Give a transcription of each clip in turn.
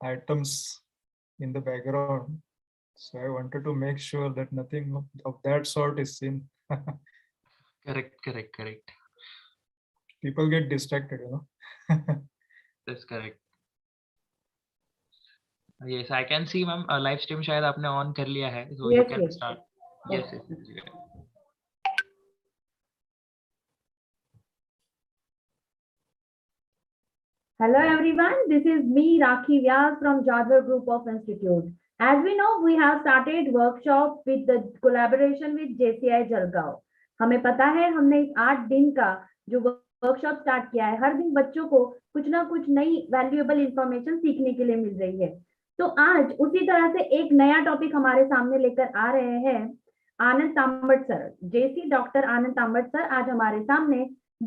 items in the background. So I wanted to make sure that nothing of that sort is seen. Correct. People get distracted, That's correct. Yes, I can see, ma'am. Live stream शायद आपने on कर लिया है, so you can start. Yes. Hello everyone, this is me Rakhi Vyas from Jadhavar Group of Institute. As we know, we have started workshop with the collaboration with JCI Jalgaon. हमें पता है हमने इस 8 दिन का जो वर्कशॉप स्टार्ट किया है, हर दिन बच्चों को कुछ ना कुछ नई वैल्यूएबल इंफॉर्मेशन सीखने के लिए मिल रही है। तो आज उसी तरह से एक नया टॉपिक हमारे सामने लेकर आ रहे हैं आनंद तांबट सर। जेसी डॉक्टर आनंद तांबट सर आज हमारे सामने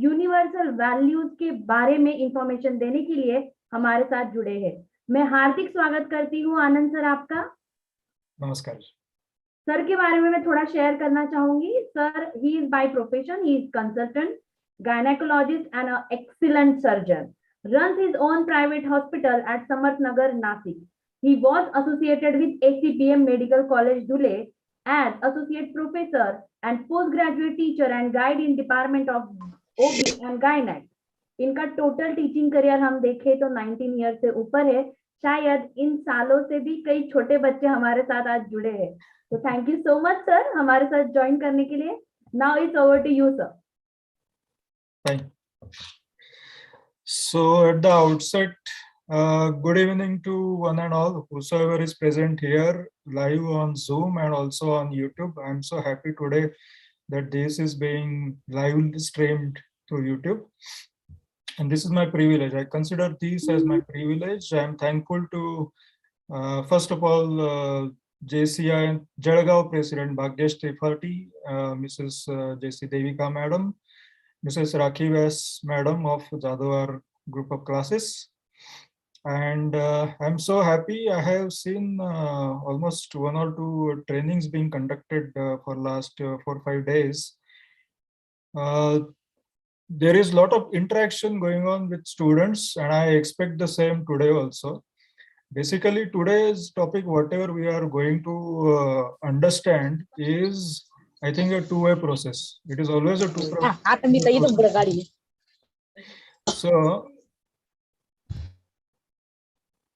यूनिवर्सल वैल्यूज के बारे में इंफॉर्मेशन देने के लिए हमारे साथ जुड़े हैं। मैं हार्दिक स्वागत करती हूँ आनंद सर आपका। नमस्कार सर के बारे में मैं थोड़ा शेयर करना चाहूंगी। Sir, he is by profession, he is consultant, gynecologist and an excellent surgeon, runs his own private hospital at Samarth Nagar, Nasik. He was associated with ACPM Medical College Dhule as associate professor and postgraduate teacher and guide in department of OB and Gynec. इनका total teaching career हम देखें तो 19 year से ऊपर है। शायद इन सालों से भी कई छोटे बच्चे हमारे साथ आज जुड़े हैं। तो thank you so much sir हमारे साथ ज्वाइन करने के लिए। Now it's over to you sir. Fine. So at the outset, good evening to one and all, whosoever is present here live on Zoom and also on YouTube. I'm so happy today that this is being live streamed to YouTube. And this is my privilege. I consider this as my privilege. I'm thankful to, first of all, JCI Jadhavar President Bhagyesh Tripathi, Mrs. JC Devika Madam, Mrs. Rakhi Vyas Madam of Jadhavar Group of Classes. And I'm so happy. I have seen almost 1 or 2 trainings being conducted for last 4 or 5 days. There is a lot of interaction going on with students, and I expect the same today also. Basically, today's topic, whatever we are going to understand, is, I think, a two-way process. It is always a two-way process. So,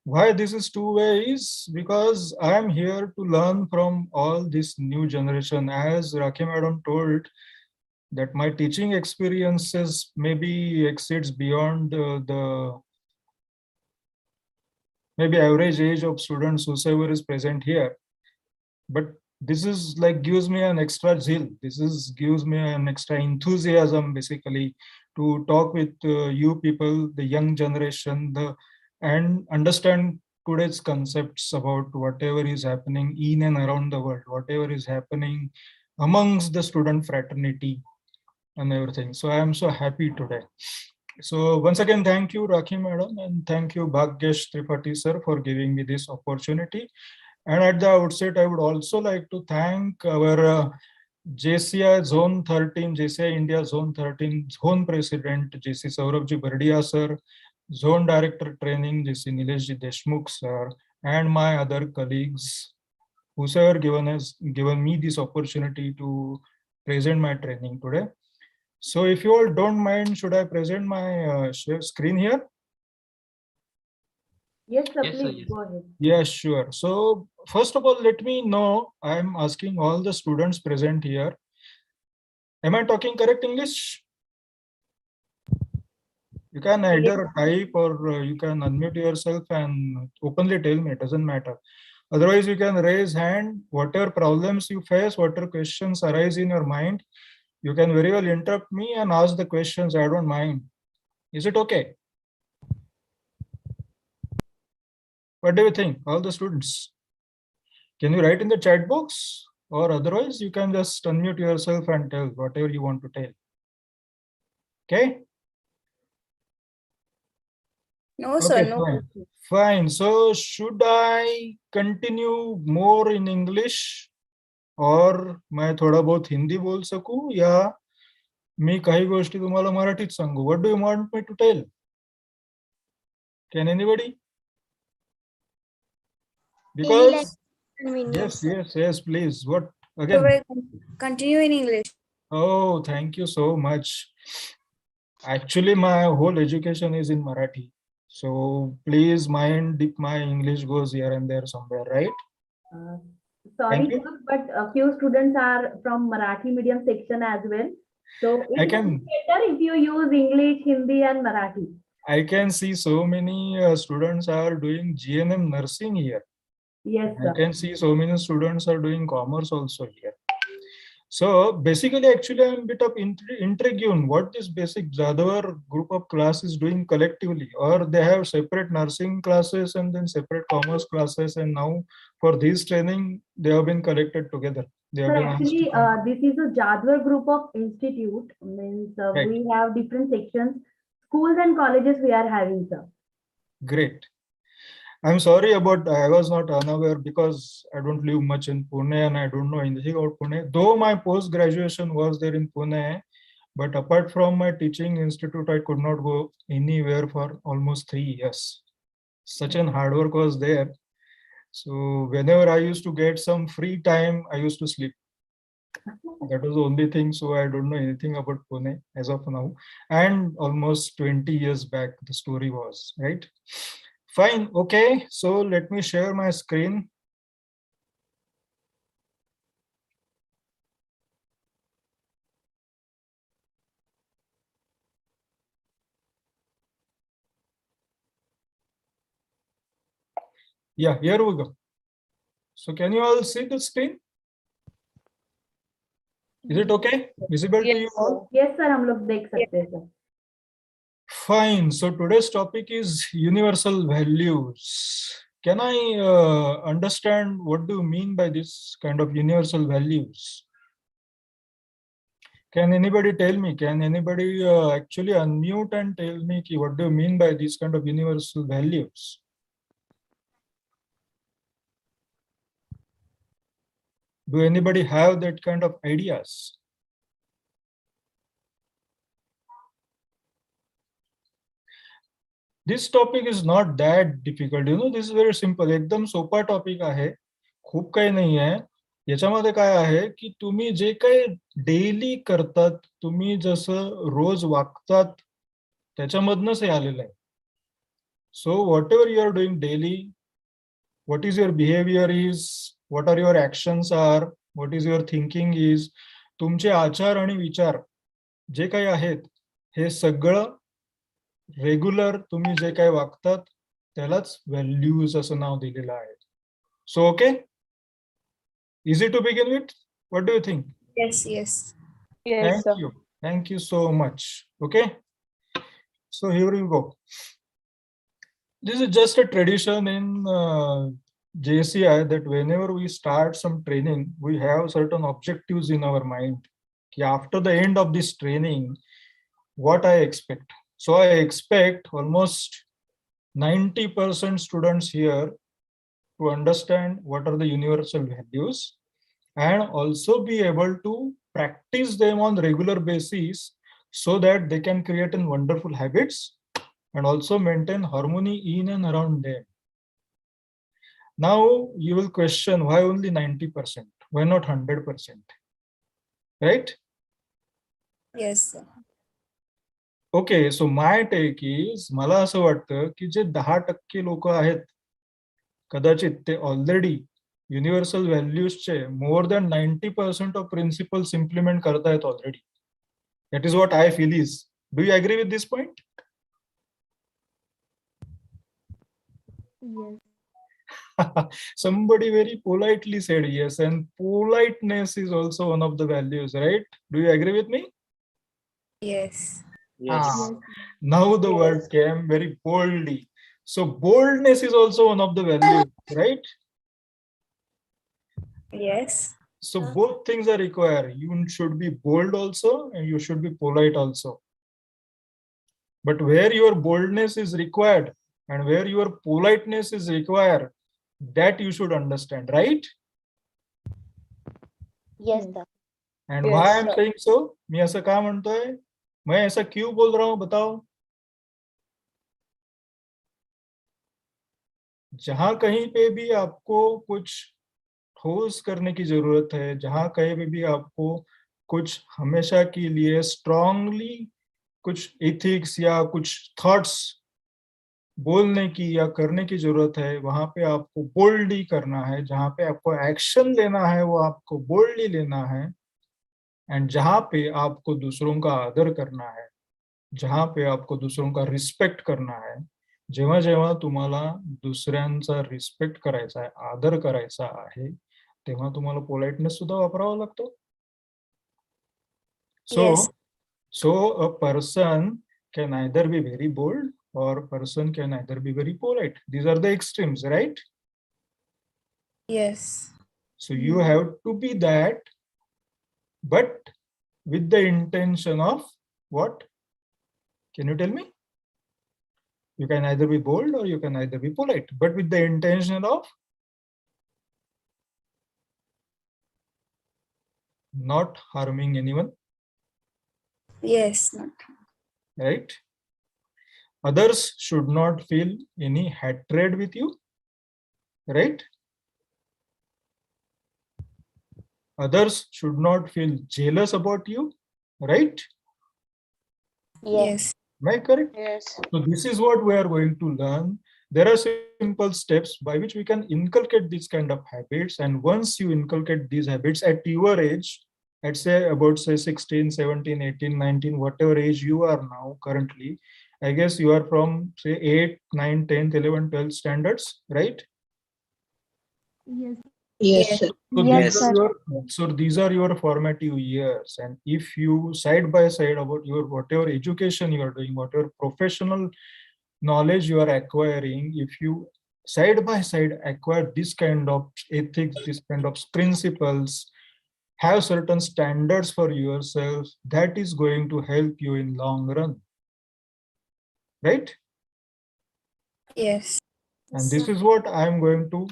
why this is two-way is because I am here to learn from all this new generation. As Rakhi Madam told, that my teaching experiences maybe exceeds beyond the maybe average age of students whosoever is present here. But this is like gives me an extra zeal. This is gives me an extra enthusiasm basically to talk with you people, the young generation, and understand today's concepts about whatever is happening in and around the world, whatever is happening amongst the student fraternity and everything. So I am so happy today. So once again, thank you, Rakhi Madam, and thank you, Bhagyesh Tripathi sir, for giving me this opportunity. And at the outset, I would also like to thank our JCI Zone 13, JCI India Zone 13 Zone President, JC Saurabhji Bardia sir, Zone Director Training, JC Nileshji Deshmukh sir, and my other colleagues whosoever given me this opportunity to present my training today. So if you all don't mind, should I present my share screen here? Yes, sir, please go ahead. Yes, sure. So first of all, let me know, I'm asking all the students present here. Am I talking correct English? You can either type or you can unmute yourself and openly tell me, it doesn't matter. Otherwise, you can raise hand, whatever problems you face, whatever questions arise in your mind, you can very well interrupt me and ask the questions. I don't mind. Is it okay? What do you think, all the students? Can you write in the chat box, or otherwise you can just unmute yourself and tell whatever you want to tell. Okay? No, sir, okay, no. Fine. So should I continue more in English? और मैं थोड़ा बहुत हिंदी बोल सकूं या मी काही गोष्टी तुम्हाला मराठीत सांगू? What do you want me to tell? Can anybody? Because Convenience. yes, please. What So again? we'll continue in English. Oh, thank you so much. Actually, my whole education is in Marathi. So please mind if my English goes here and there somewhere, right? Uh, Thank sorry, you. sir, but a few students are from Marathi medium section as well. So I it will be better if you use English, Hindi, and Marathi. can see so many students are doing GNM nursing here. Yes, I sir. can see so many students are doing commerce also here. So basically, actually, I'm a bit of intrigued on what this basic Jadhavar group of class is doing collectively, or they have separate nursing classes and then separate commerce classes, and now for this training, they have been collected together. They have Sir, been asked to actually, come. this is a Jadhavar group of institute. Means Right. we have different sections. Schools and colleges we are having, sir. Great. I'm sorry about I was not unaware because I don't live much in Pune and I don't know anything about Pune. Though my post graduation was there in Pune, but apart from my teaching institute, I could not go anywhere for almost 3 years. Such an hard work was there. So whenever I used to get some free time, I used to sleep. That was the only thing. So I don't know anything about Pune as of now. And almost 20 years back, the story was, right? Fine. Okay. So let me share my screen. Yeah, here we go. So can you all see the screen? Is it okay? Visible to you all? Yes, sir. हम लोग देख सकते हैं, sir. Fine. So today's topic is universal values. Can I understand what do you mean by this kind of universal values? Can anybody tell me? Can anybody actually unmute and tell me what do you mean by these kind of universal values? Do anybody have that kind of ideas? This topic is not that difficult. You know, this is very simple. एकदम सोपा topic आहे. खूप काही नाही आहे. याच्यामध्ये काय आहे की तुम्ही जे काही डेली करतात, तुम्ही जसं रोज वागतात, त्याच्यामधनंच हे आलेलं आहे. So whatever you are doing daily, what is your behavior is, what are your actions are, what is your thinking is, तुमचे आचार आणि विचार जे काही आहेत, हे सगळं रेग्युलर तुम्ही जे काही वागतात त्यालाच व्हॅल्यूज असं नाव दिलेलं आहे. So okay, easy to begin with. What do you think? Yes, yes. Thank you so much. Okay, so here you go. This is just a tradition in JCI that whenever we start some training, we have certain objectives in our mind. After the end of this training, what I expect. So I expect almost 90% students here to understand what are the universal values and also be able to practice them on regular basis so that they can create wonderful habits and also maintain harmony in and around them. Now you will question why only 90%? Why not 100%? Right? Yes, sir. Okay, so my take is, मला असं वाटतं की जे 10% लोक आहेत, कदाचित ते already universal व्हॅल्यूजचे more than 90% of principles implement करतायत already. That is what I feel is. Do you agree with this point? Somebody very politely said yes, and politeness is also one of the values, right? Do you agree with me? Yes. Now the word came very boldly. So boldness is also one of the values, right? Yes. So both things are required. You should be bold also and you should be polite also. But where your boldness is required and where your politeness is required, that you should understand, right? Yes, sir. And Yes, why I'm sir. saying so? मैं ऐसा क्या म्हणतो है? मैं ऐसा क्यों बोल रहा हूँ, बताओ? जहां कहीं पे भी आपको कुछ ठोस करने की जरूरत है, जहां कहीं पे भी आपको कुछ हमेशा के लिए स्ट्रांगली कुछ एथिक्स या कुछ थॉट्स बोलने की या करने की जरूरत है, वहां पे आपको बोल्डली करना है। जहां पे आपको एक्शन लेना है वो आपको बोल्डली लेना है। एंड जहां पे आपको दूसरों का आदर करना है, जहां पे आपको दूसरों का रिस्पेक्ट करना है, जेव्हा जेव्हा तुम्हाला दुसऱ्यांचा रिस्पेक्ट करायचा आहे, आदर करायचा आहे, तेव्हा तुम्हाला पोलाइटनेस सुद्धा वापरावा लागतो. Yes. So a person can either be very bold or person can either be very polite. These are the extremes, right? Yes. So you have to be that, but with the intention of what? Can you tell me? You can either be bold or you can either be polite, but with the intention of not harming anyone, Yes. right? Others should not feel any hatred with you, right? Others should not feel jealous about you, right? Yes. Am I correct? Yes. So this is what we are going to learn. There are simple steps by which we can inculcate these kind of habits. And once you inculcate these habits at your age, at say about say 16, 17, 18, 19, whatever age you are now currently, I guess you are from say 8, 9, 10, 11, 12 standards, right? Yes, Yes. sir. So Yes, these are these are your formative years, and if you side by side about your whatever education you are doing, whatever professional knowledge you are acquiring, if you side by side acquire this kind of ethics, this kind of principles, have certain standards for yourself, that is going to help you in long run, right? Yes. And this is what I am going to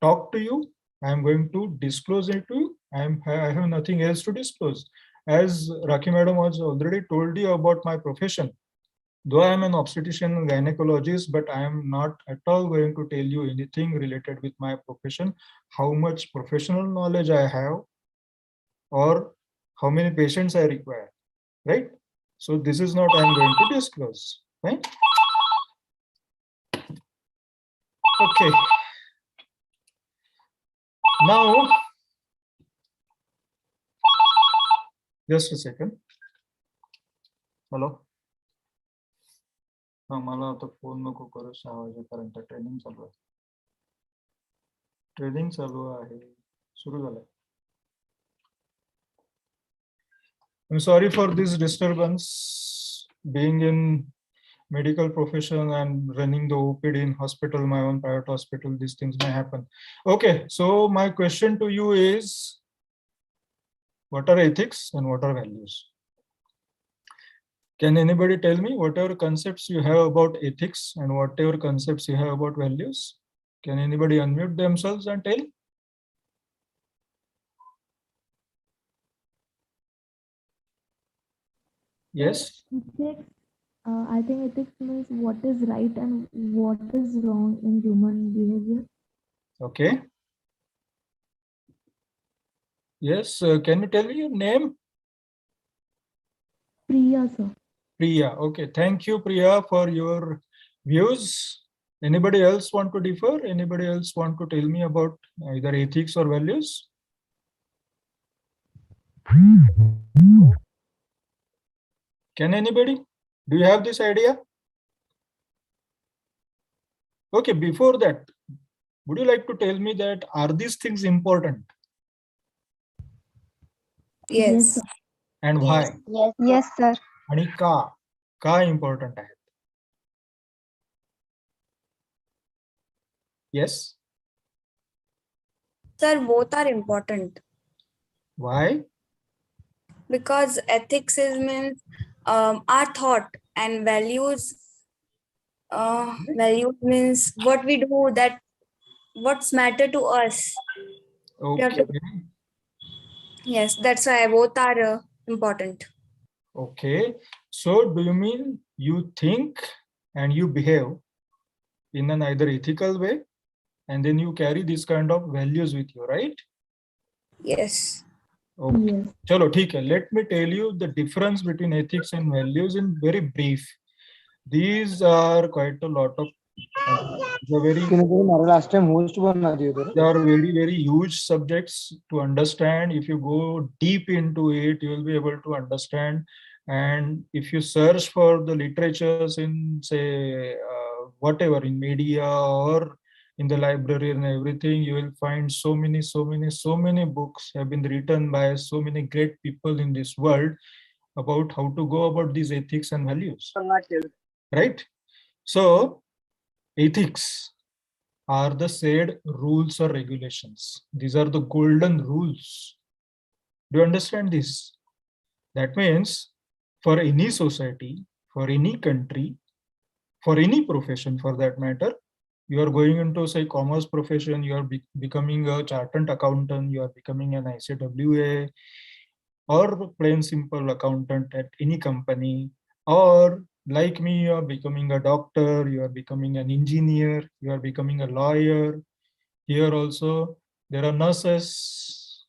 talk to you. I am going to disclose it to you. I have nothing else to disclose. As Rakhi Madam has already told you about my profession, though I am an obstetrician and gynecologist, but I am not at all going to tell you anything related with my profession, how much professional knowledge I have, or how many patients I require, right? So this is not I am going to disclose, right? Okay. Now, just a second. Hello. मला आता phone नको करू 6 वाजेपर्यंत training चालू आहे. Training चालू आहे, सुरू झालं. I'm sorry for this disturbance. Being in medical profession and running the OPD in hospital, my own private hospital, these things may happen. Okay, so my question to you is, what are ethics and what are values? Can anybody tell me whatever concepts you have about ethics and whatever concepts you have about values? Can anybody unmute themselves and tell? Yes. Ethics, I think ethics means what is right and what is wrong in human behavior. Okay. Yes. Can you tell me your name? Priya, sir. Priya. Okay. Thank you, Priya, for your views. Anybody else want to differ? Anybody else want to tell me about either ethics or values? Can anybody? Do you have this idea? Okay, before that, would you like to tell me that are these things important Yes. sir. and why? Yes, sir. आणि का important आहेत? Yes. Sir, both are important Why? because ethics is means our thought and values. Values means what we do, that what's matter to us. We have Okay. to- Yes, that's why both are important. Okay. So do you mean you think and you behave in an either ethical way, and then you carry this kind of values with you, right? Yes. Okay. Yes. Chalo, theek hai. Let me tell you the difference between ethics and values in very brief. These are quite a lot of last time host bana diyo they are very, very huge subjects to understand. If you go deep into it, you will be able to understand. And if you search for the literatures in, say, whatever, in media or in the library and everything, you will find so many books have been written by so many great people in this world about how to go about these ethics and values. Right? So, ethics are the said rules or regulations. These are the golden rules. Do you understand this? That means for any society, for any country, for any profession for that matter, you are going into, say, commerce profession, you are becoming a chartered accountant, you are becoming an ICWA, or plain simple accountant at any company, or like me, you are becoming a doctor, you are becoming an engineer, you are becoming a lawyer. Here also, there are nurses,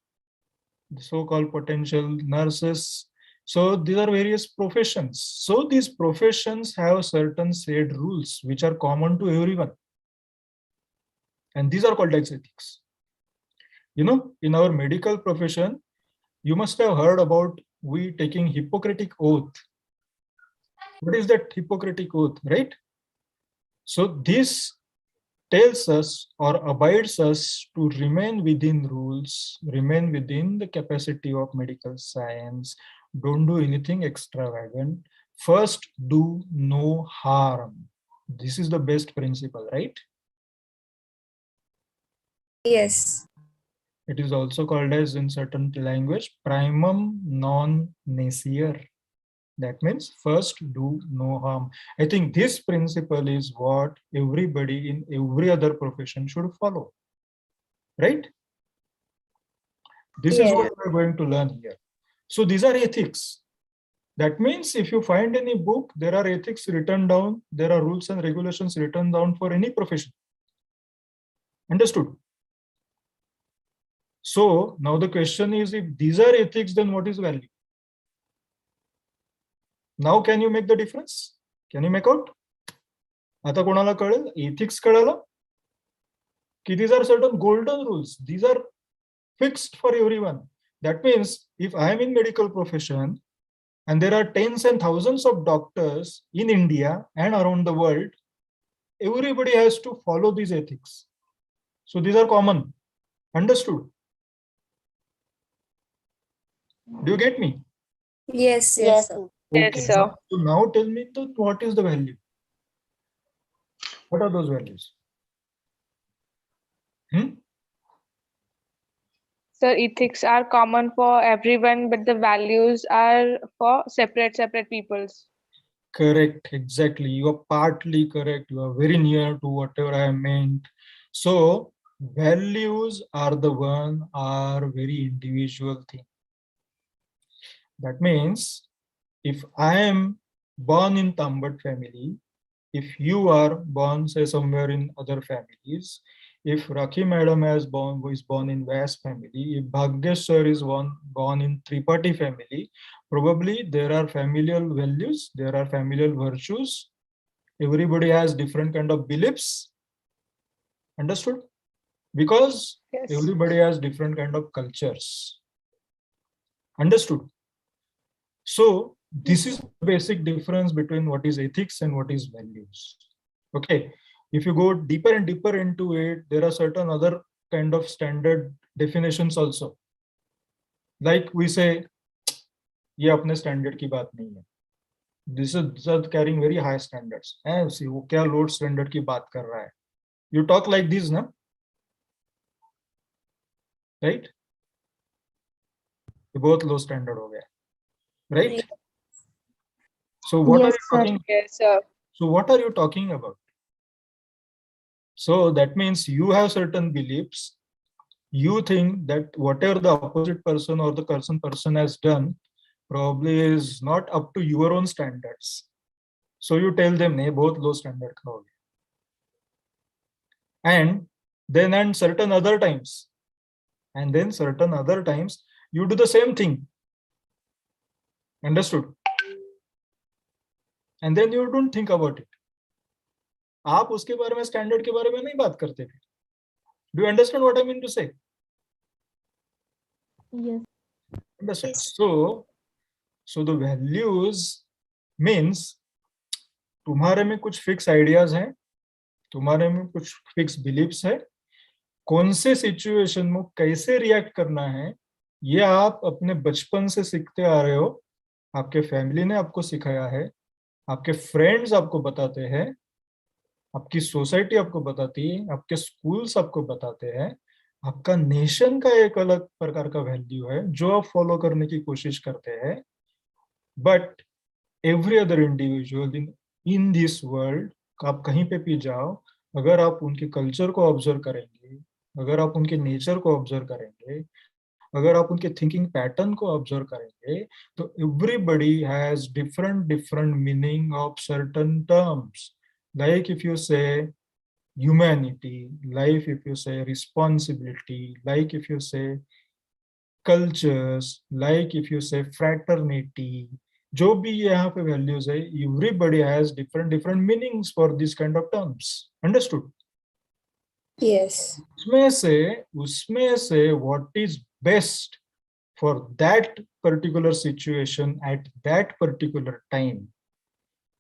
so-called potential nurses. So these are various professions. So these professions have certain said rules which are common to everyone. And these are called as ethics. You know, in our medical profession, you must have heard about we taking Hippocratic Oath. What is that Hippocratic Oath, right? So this tells us or abides us to remain within rules, remain within the capacity of medical science, don't do anything extravagant. First, do no harm. This is the best principle, right? Yes. It is also called as, in certain language, primum non nocere. That means first do no harm. I think this principle is what everybody in every other profession should follow. Right? This is what we're going to learn here. So these are ethics. That means if you find any book, there are ethics written down, there are rules and regulations written down for any profession. Understood? So now the question is, if these are ethics, then what is value? Now can you make the difference? Can you make out? आता कोणाला कळेल? Ethics कळालं? की these are certain golden rules. These are fixed for everyone. That means if I am in medical profession and there are tens and thousands of doctors in India and around the world, everybody has to follow these ethics. So these are common. Understood? Do you get me? Yes. Yes. Sir. Okay. Yes, sir. So now tell me what is the value? What are those values? So ethics are common for everyone, but the values are for separate peoples. Correct, exactly. You are partly correct. You are very near to whatever I meant. So values are very individual thing. That means if I am born in Tambat family, if you are born, say, somewhere in other families, if Rakhi madam is born in Vyas family, if Bhagyesh sir is born in Tripathi family, probably there are familial values, there are familial virtues. Everybody has different kind of beliefs. Understood? Because Yes. everybody has different kind of cultures. Understood? So this is the basic difference between what is ethics and what is values. Okay. If you go deeper and deeper into it, there are certain other kind of standard definitions also. Like we say, ये अपने standard की बात नहीं है. This is carrying very high standards. See, वो क्या load standard की बात कर रहा है? You talk like this, na? Right? ये बहुत low standard हो गया. Right? So what are you talking? Yes, sir. So what are you talking about? So that means you have certain beliefs. You think that whatever the opposite person or the person has done probably is not up to your own standards. So you tell them, "Nee, बहुत low standard का हो गया." and then certain other times, you do the same thing. Understood? And then you don't think about it. आप उसके बारे में, standard के बारे में नहीं बात करते थे. Do you understand what I mean to say? Yes. Understand? So the values means तुम्हारे में कुछ फिक्स आइडियाज हैं, तुम्हारे में कुछ फिक्स बिलीफ्स है, कौन से सिचुएशन में कैसे रिएक्ट करना है ये आप अपने बचपन से सीखते आ रहे हो. आपके फैमिली ने आपको सिखाया है, आपके फ्रेंड्स आपको बताते हैं, आपकी सोसाइटी आपको बताती है, आपके स्कूल्स आपको बताते हैं, आपका नेशन का एक अलग प्रकार का वैल्यू है जो आप फॉलो करने की कोशिश करते हैं. But every other individual in this world, आप कहीं पे भी जाओ, अगर आप उनके कल्चर को ऑब्जर्व करेंगे, अगर आप उनके नेचर को ऑब्जर्व करेंगे, अगर आप उनके थिंकिंग पैटर्न को ऑब्जर्व करेंगे, तो everybody has different meaning of certain terms. Like if you से humanity, life if you say responsibility, like if you say cultures, like if you say fraternity, जो भी यहाँ पे values है, everybody has different meanings for this kind of terms. Understood? Yes. उसमें से what is best for that particular situation at that particular time,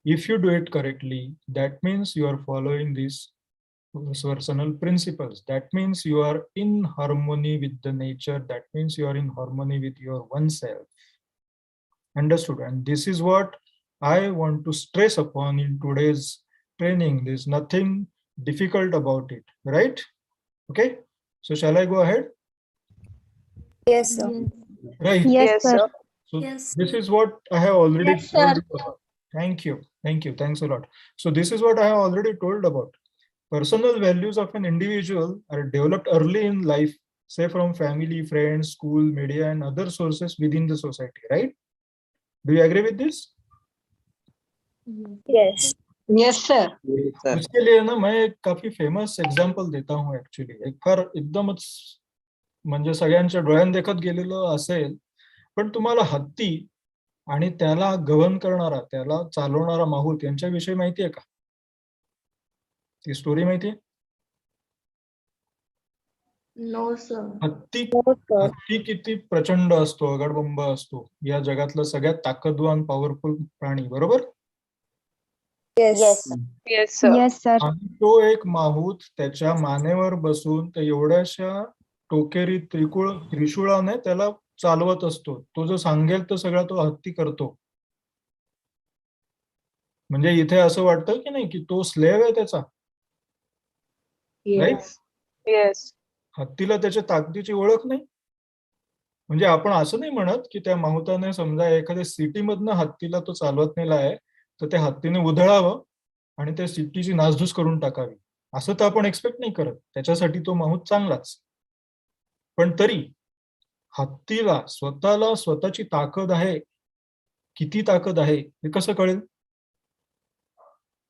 if you do it correctly, that means you are following these personal principles. That means you are in harmony with the nature. That means you are in harmony with your oneself. Understood? And this is what I want to stress upon in today's training. There's nothing difficult about it, right? Okay, so shall I go ahead? Yes, sir. Right. Yes, sir. So Yes. this is what I have already Yes, sir. told you about. Thank you, thanks a lot. So this is what I have already told about. Personal values of an individual are developed early in life, say from family, friends, school, media, and other sources within the society, right? Do you agree with this? Yes. Yes, sir. उसके लिए ना मैं एक काफी famous example देता हूँ actually. एक फार एकदमच म्हणजे सगळ्यांच्या डोळ्यात देखत गेलेलं असेल, पण तुम्हाला हत्ती आणि त्याला गव्हर्न करणारा, त्याला चालवणारा माहूत यांच्याविषयी माहिती आहे का? ती स्टोरी माहिती आहे? No, sir. हत्ती किती प्रचंड असतो, अगडबंब असतो, या जगातलं सगळ्यात ताकदवान पॉवरफुल प्राणी, बरोबर? Yes. Yes, sir. Yes, sir. आणि तो एक माहूत त्याच्या मानेवर बसून त्या एवढ्याशा टोकेरी त्रिशूळाने त्याला चालवत असतो. तो जो सांगेल तो सगळा तो हत्ती करतो. म्हणजे इथे असं वाटतं की नाही की तो स्लेव्ह आहे त्याचा, राईट? Yes. हत्तीला त्याच्या ताकदीची ओळख नाही. म्हणजे आपण असं नाही म्हणत की त्या माहुताने समजा एखाद्या सिटीमधनं हत्तीला तो चालवत नेला आहे तर त्या हत्तीने उधळावं आणि त्या सिटीची नासधूस करून टाकावी, असं तर आपण एक्सपेक्ट नाही करत. त्याच्यासाठी तो माहूत चांगलाच. पण तरी हत्तीला स्वतःची ताकद आहे, किती ताकद आहे हे कसं कळेल?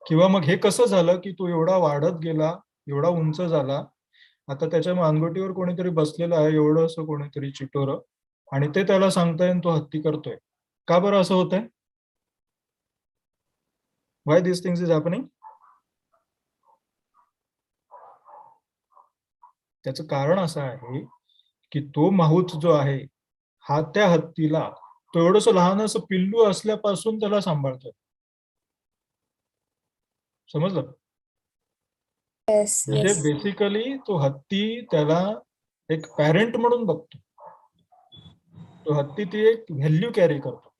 किंवा मग हे कसं झालं की तो एवढा वाढत गेला, एवढा उंच झाला, आता त्याच्या मानगोटीवर कोणीतरी बसलेलं आहे, एवढं असं कोणीतरी चिटोरं, आणि ते त्याला सांगताय आणि तो हत्ती करतोय. का बरं असं होतंय? Why these things is happening? त्याचं कारण असं आहे की तो माहूत जो आहे हा त्या हत्तीला तो एवढंसं लहान असं पिल्लू असल्यापासून त्याला सांभाळतोय. समजलं? Yes. म्हणजे बेसिकली तो हत्ती त्याला एक पॅरेंट म्हणून बघतो. तो हत्ती ती एक व्हॅल्यू कॅरी करतो.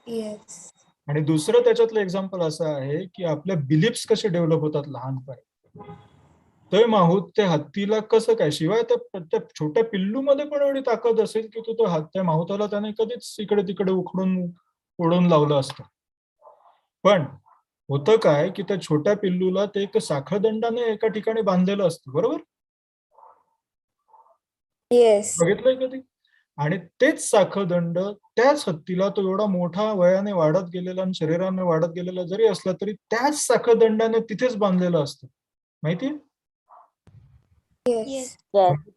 Yes. आणि दुसरं त्याच्यातलं एक्झाम्पल असं आहे की आपल्या बिलीफ्स कसे डेव्हलप होतात लहानपणी. तर माहूत त्या हत्तीला कसं काय, शिवाय त्या छोट्या पिल्लूमध्ये पण एवढी ताकद असेल की तो त्या माहुताला त्याने कधीच इकडे तिकडे उडून लावलं असतं. पण होतं काय की त्या छोट्या पिल्लूला ते एक साखळदंडाने एका ठिकाणी बांधलेलं असतं, बरोबर? Yes. बघितलंय कधी? आणि तेच साखळदंड त्याच हत्तीला तो एवढा मोठा वयाने वाढत गेलेला आणि शरीराने वाढत गेलेला जरी असला तरी त्याच साखळदंडाने तिथेच बांधलेलं असतं. माहितीये? Yes.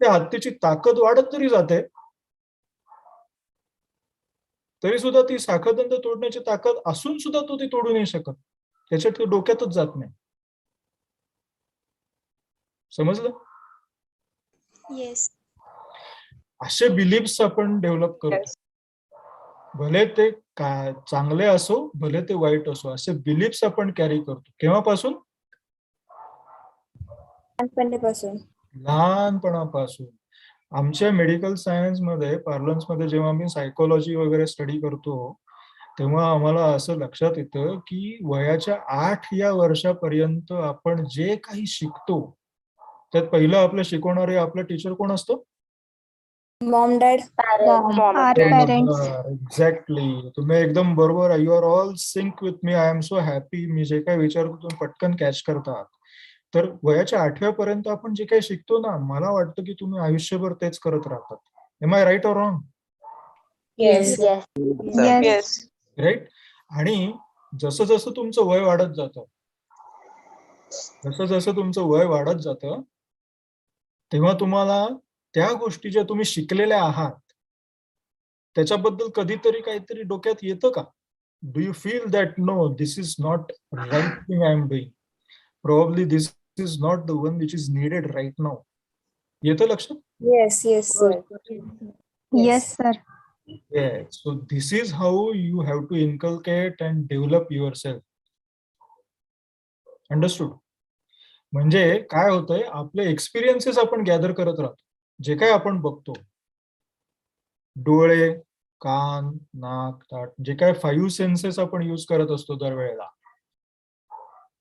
त्या हत्तीची ताकद वाढत जरी जाते तरी सुद्धा ती शाखादंड तोडण्याची ताकद असून सुद्धा तो ती तोडू नाही शकत. त्याच्या ते डोक्यातच जात नाही. समजलं? Yes. असे बिलीफ्स आपण डेव्हलप करतो. भले ते चांगले असो, भले ते वाईट असो, असे बिलीफ्स आपण कॅरी करतो. केव्हापासून? लहानपणापासून. आमच्या मेडिकल सायन्स मध्ये, पार्लन्स मध्ये जेव्हा मी सायकोलॉजी वगैरे स्टडी करतो तेव्हा आम्हाला असं लक्षात येतं की वयाच्या 8 या वर्षापर्यंत आपण जे काही शिकतो त्यात पहिलं आपलं शिकवणारे आपलं टीचर कोण असतो? Mom, dad. Our parents. Exactly. तुम्ही एकदम बरोबर. You are all sync with me. I am so happy. मी जे काही विचारतो तुम्ही पटकन कॅच करतात. तर वयाच्या 8व्या पर्यंत आपण जे काही शिकतो ना, मला वाटतं की तुम्ही आयुष्यभर तेच करत राहतात. Am I right or wrong? Yes. Yes. Right. आणि जसं जसं तुमचं वय वाढत जातं, जसं जसं तुमचं वय वाढत जातं तेव्हा तुम्हाला त्या गोष्टी ज्या तुम्ही शिकलेल्या आहात त्याच्याबद्दल कधीतरी काहीतरी डोक्यात येतं का? Do you feel that no, this is not right thing I am doing, probably this is not the one which is needed right now? येतं लक्षात? Yes, yes, sir. Yes, sir. Yes. So this is how you have to inculcate and develop yourself. Understood? म्हणजे काय होतंय, आपले experiences आपण gather करत राहतो. जे काय आपण बघतो, डोळे, कान, नाक, ताट, जे काय 5 सेन्सेस आपण यूज करत असतो दरवेळेला,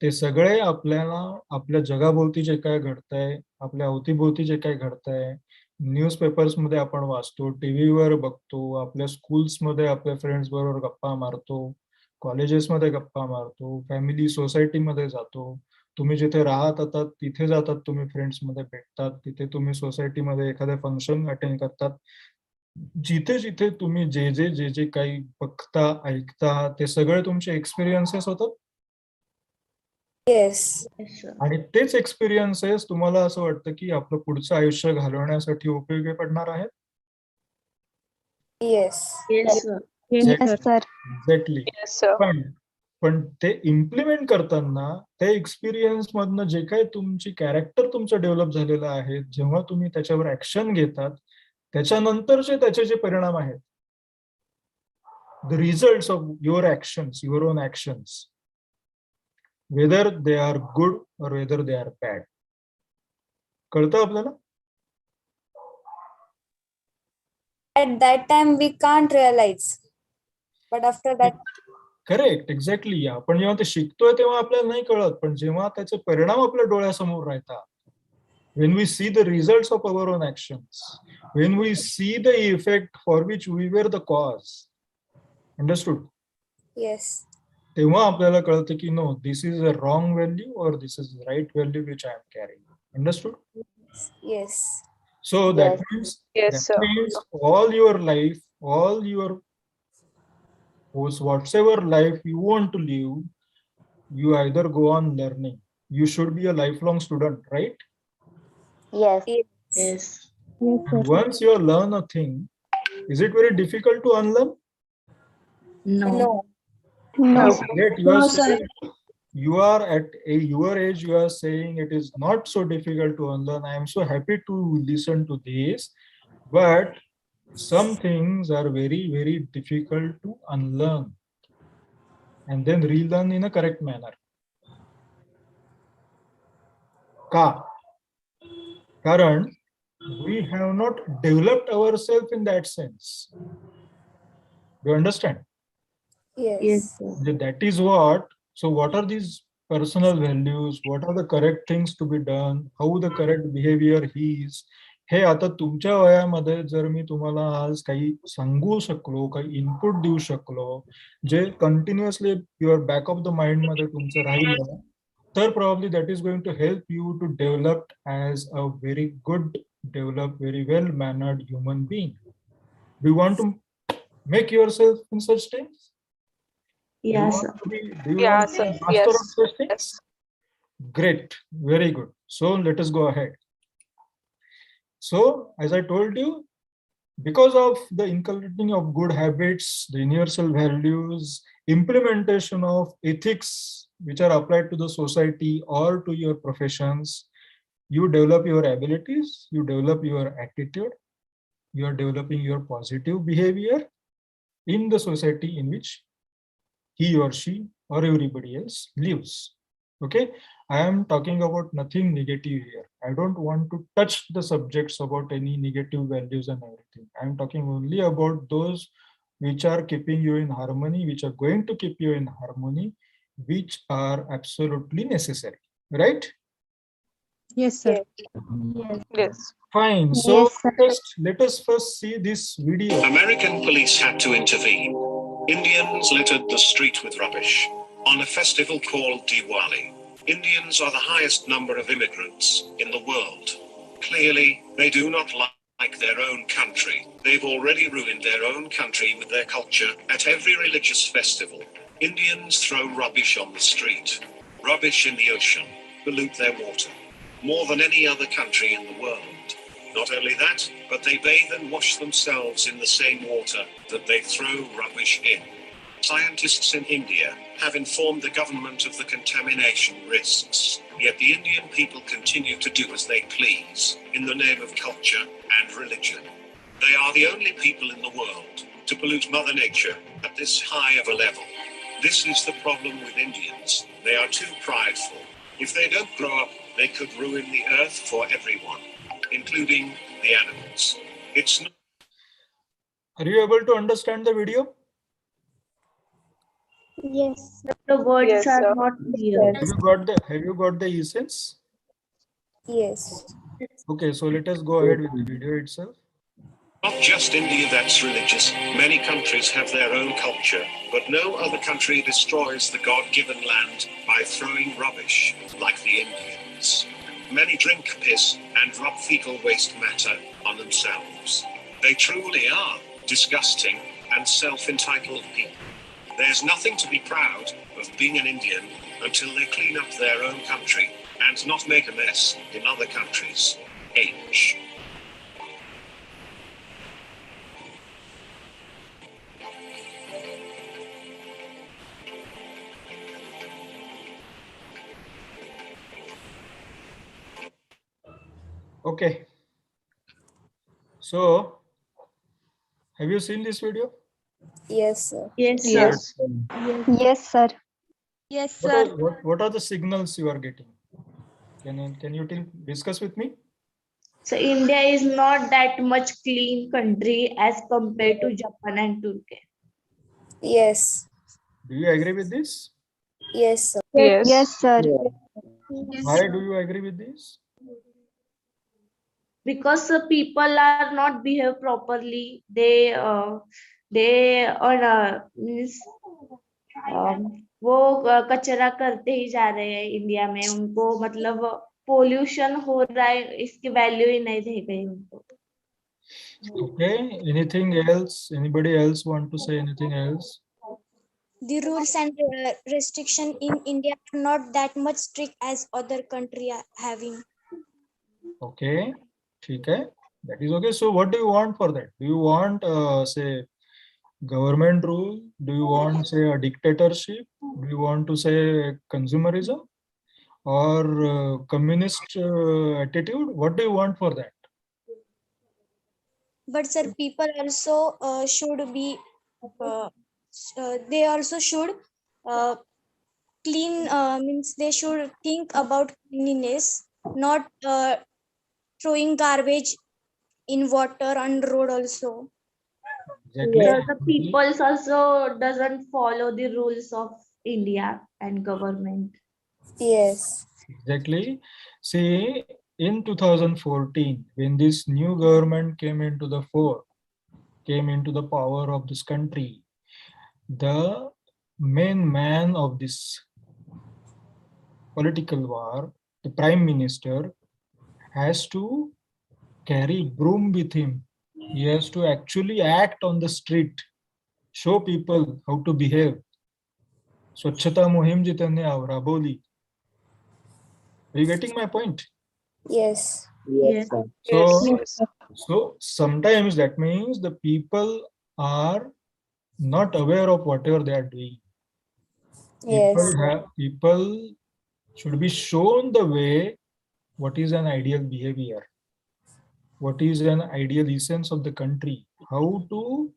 ते सगळे आपल्याला आपल्या जगाभोवती जे काय घडतंय, आपल्या अवतीभोवती जे काय घडतंय, न्यूजपेपर्स मध्ये आपण वाचतो, टीव्हीवर बघतो, आपल्या स्कूल्समध्ये आपल्या फ्रेंड्स बरोबर गप्पा मारतो, कॉलेजेसमध्ये गप्पा मारतो, फॅमिली सोसायटीमध्ये जातो, तुम्ही जिथे राहत आहात तिथे जातात, तुम्ही फ्रेंड्समध्ये भेटतात, तिथे तुम्ही सोसायटीमध्ये एखादं फंक्शन अटेंड करतात, जिथे जिथे तुम्ही जे जे काही बघता ऐकता ते सगळे तुमचे एक्सपिरियन्सेस होतात. Yes. आणि तेच एक्सपिरियन्सेस तुम्हाला असं वाटतं की आपलं पुढचं आयुष्य घालवण्यासाठी उपयोगी पडणार आहेत. Yes. Yes, sir. Exactly. Yes, sir. पण ते इम्प्लिमेंट करताना त्या एक्सपिरियन्स मधनं जे काही तुमची कॅरेक्टर तुमचं डेव्हलप झालेलं आहे, जेव्हा तुम्ही त्याच्यावर ऍक्शन घेतात त्याच्यानंतरचे त्याचे जे परिणाम आहेत, the results of your actions, your own actions, whether they are good or whether they are bad. कळतं आपल्याला? At that time we can't realize, but after that. Correct. Exactly. आपण जेव्हा ते शिकतोय तेव्हा आपल्याला नाही कळत, पण जेव्हा त्याचे परिणाम आपल्या डोळ्यासमोर राहतात, when we see the results of our own actions, when we see the effect for which we were the cause, understood? Yes. तेव्हा आपल्याला कळतं की no, this is a wrong value और this is right value which I am carrying. Understood? Yes. So that means all your life, all your whatsoever life you want to live, you either go on learning. You should be a lifelong student, right? Yes. Yes, sir. Once you learn a thing, is it very difficult to unlearn? No. No. Yet you are saying, you are at your age, you are saying it is not so difficult to unlearn. I am so happy to listen to this, but some things are very, very difficult to unlearn and then relearn in a correct manner. Ka? Karan, we have not developed ourselves in that sense. Do you understand? Yes. That is what. So what are these personal values? What are the correct things to be done? How the correct behavior is? हे आता तुमच्या वयामध्ये जर मी तुम्हाला आज काही सांगू शकलो, काही इनपुट देऊ शकलो, जे continuously your back of the mind मध्ये तुमचं राहिलं, तर probably that is going to help you to develop as a very good, develop very well mannered human being. Do you want to make yourself in such things? Yes, sir. Do you want to be master of those things? Great, very good. So let us go ahead. So as I told you, because of the inculcating of good habits, the universal values, implementation of ethics which are applied to the society or to your professions, you develop your abilities, you develop your attitude, you are developing your positive behavior in the society in which he or she or everybody else lives. Okay, I am talking about nothing negative here. I don't want to touch the subjects about any negative values and everything. I am talking only about those which are keeping you in harmony, which are going to keep you in harmony, which are absolutely necessary, right? Yes, sir. Yes. Yes. Fine. So let us first see this video. American police had to intervene. Indians littered the street with rubbish on a festival called Diwali. Indians are the highest number of immigrants in the world. Clearly, they do not like their own country. They've already ruined their own country with their culture at every religious festival. Indians throw rubbish on the street, rubbish in the ocean, pollute their water, more than any other country in the world. Not only that, but they bathe and wash themselves in the same water that they throw rubbish in. Scientists in India have informed the government of the contamination risks, yet the Indian people continue to do as they please in the name of culture and religion. They are the only people in the world to pollute Mother Nature at this high of a level. This is the problem with Indians. They are too prideful. If they don't grow up, they could ruin the earth for everyone, including the animals. It's not. Are you able to understand the video? Yes. The words Yes, are sir. not clear. Have you got the essence? Yes. Okay, so let us go ahead with the video itself. Not just India that's religious. Many countries have their own culture, but no other country destroys the God-given land by throwing rubbish like the Indians. Many drink piss and rub fecal waste matter on themselves. They truly are disgusting and self-entitled people. There's nothing to be proud of being an Indian until they clean up their own country and not make a mess in other countries. H. Okay. So, have you seen this video? Yes, sir. Yes, sir. Yes. Yes, sir. Yes, What are the signals you are getting? Can you discuss with me? So India is not that much clean country as compared to Japan and Turkey. Yes. Do you agree with this? Yes, sir. Yes. Yes, sir. Why do you agree with this? Because the people are not behave properly. They means वो कचरा करते ही जा रहे हैं India में. उनको मतलब pollution हो रहा है, इसकी वैल्यू ही नहीं दे गई उनको. Okay. Anything else? Anybody else want to say anything else? The rules and restriction in India are not that much strict as other country are having. Okay. Okay. That is okay. So what do you want for that? Do you want say government rule? Do you want say a dictatorship? Do you want to say consumerism or communist attitude? What do you want for that? But sir, people also should be they also should clean means they should think about cleanliness, not throwing garbage in water on road also. Exactly. So the peoples also doesn't follow the rules of India and government. Yes. Exactly. See, in 2014, when this new government came into the fore, came into the power of this country, the main man of this political war, the prime minister, has to carry broom with him. He has to actually act on the street, show people how to behave. स्वच्छता मोहीम जी त्यांनी राबवली. Are you getting my point? Yes. Yes. So, Yes. so sometimes that means the people are not aware of whatever they are doing. Yes. People should be shown the way, what is an ideal behavior, what is an ideal essence of the country, how to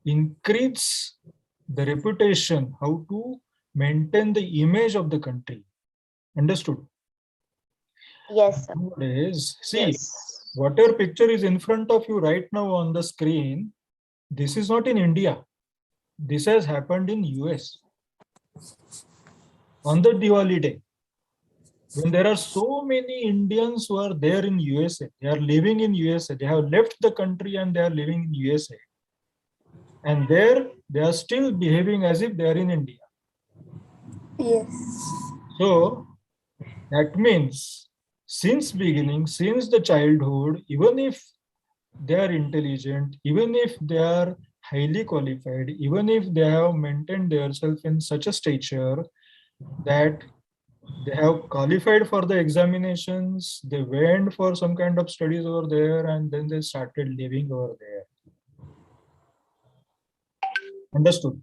increase the reputation, how to maintain the image of the country. Understood? Yes, sir. Nowadays, see, Yes. whatever picture is in front of you right now on the screen, this is not in India. This has happened in US on the Diwali day. When there are so many Indians who are there in USA, they are living in USA, they have left the country and they are living in USA. And there they are still behaving as if they are in India. Yes. So that means since beginning, since the childhood, even if they are intelligent, even if they are highly qualified, even if they have maintained themselves in such a stature that they have qualified for the examinations, they went for some kind of studies over there, and then they started living over there. Understood?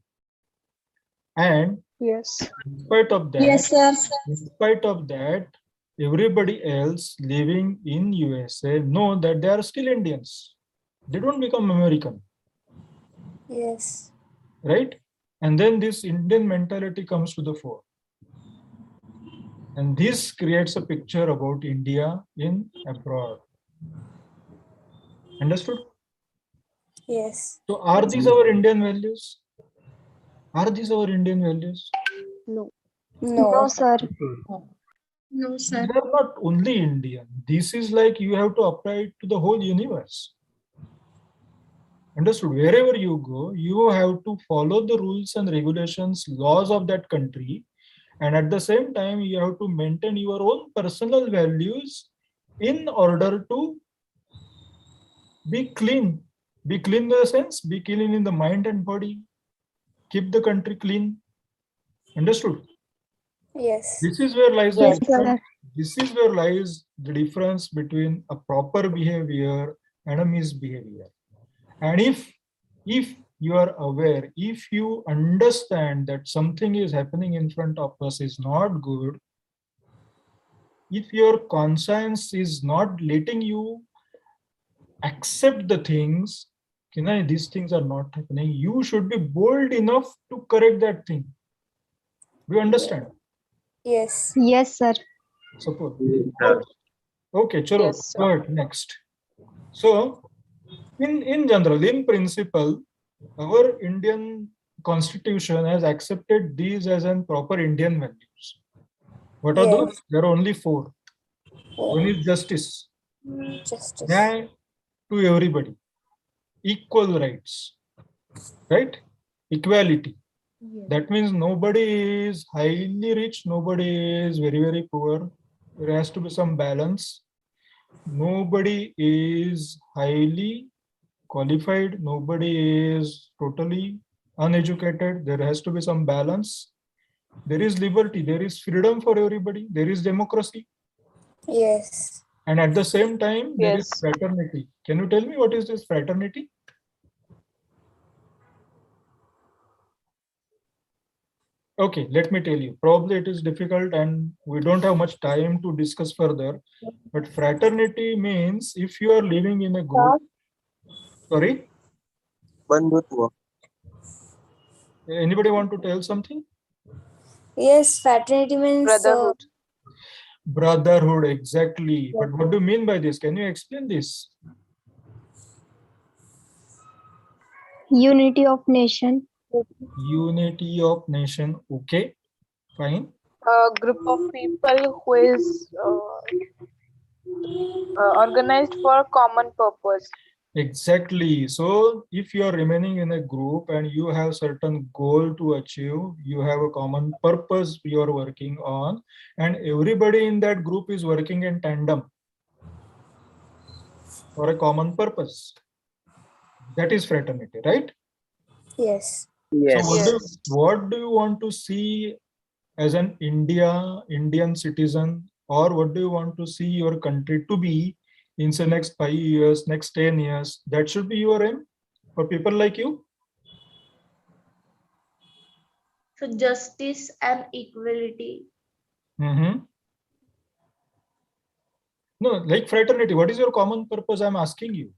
And Yes. in spite of that, Yes, sir. in spite of that, everybody else living in USA know that they are still Indians. They don't become American, Yes. right? And then this Indian mentality comes to the fore. And this creates a picture about India in abroad. Understood? Yes. So are these our Indian values? Are these our Indian values? No. No. No, sir. No, These are not only Indian. This is like you have to apply it to the whole universe. Understood? Wherever you go, you have to follow the rules and regulations, laws of that country. And at the same time, you have to maintain your own personal values in order to be clean. Be clean in the sense, be clean in the mind and body. Keep the country clean. Understood? Yes. This is where lies the Yes, difference. sir. This is where lies the difference between a proper behavior and a misbehavior. And if you are aware, if you understand that something is happening in front of us is not good, if your conscience is not letting you accept the things, these things are not happening, you should be bold enough to correct that thing. Do you understand? Yes. Yes, sir. Suppose. Okay, chalo, Yes, sir. go ahead, next. So, in general, in principle, our Indian constitution has accepted these as an proper Indian values. What are Yes. those? There are only four. One is justice, Justice. nyaya to everybody, equal rights, right? Equality. Yes. That means nobody is highly rich, nobody is very, very poor. There has to be some balance. Nobody is highly qualified, nobody is totally uneducated. There has to be some balance. There is liberty, there is freedom for everybody, there is democracy. Yes. And at the same time, there is Yes. fraternity. Can you tell me what is this fraternity? Okay, let me tell you. Probably it is difficult and we don't have much time to discuss further. But fraternity means if you are living in a group, sorry, anybody want to tell something? Yes. Fraternity means Brotherhood. Brotherhood, exactly. But what do you mean by this? Can you explain this? Unity of nation. Unity of nation. Okay, fine. A group of people who is organized for a common purpose. Exactly. So if you are remaining in a group and you have certain goal to achieve, you have a common purpose you are working on, and everybody in that group is working in tandem for a common purpose. That is fraternity, right? yes. So Yes. what do you want to see as an Indian citizen or what do you want to see your country to be in the next 5 years, next 10 years? That should be your aim for people like you. So justice and equality. No, like fraternity. What is your common purpose? I'm asking you.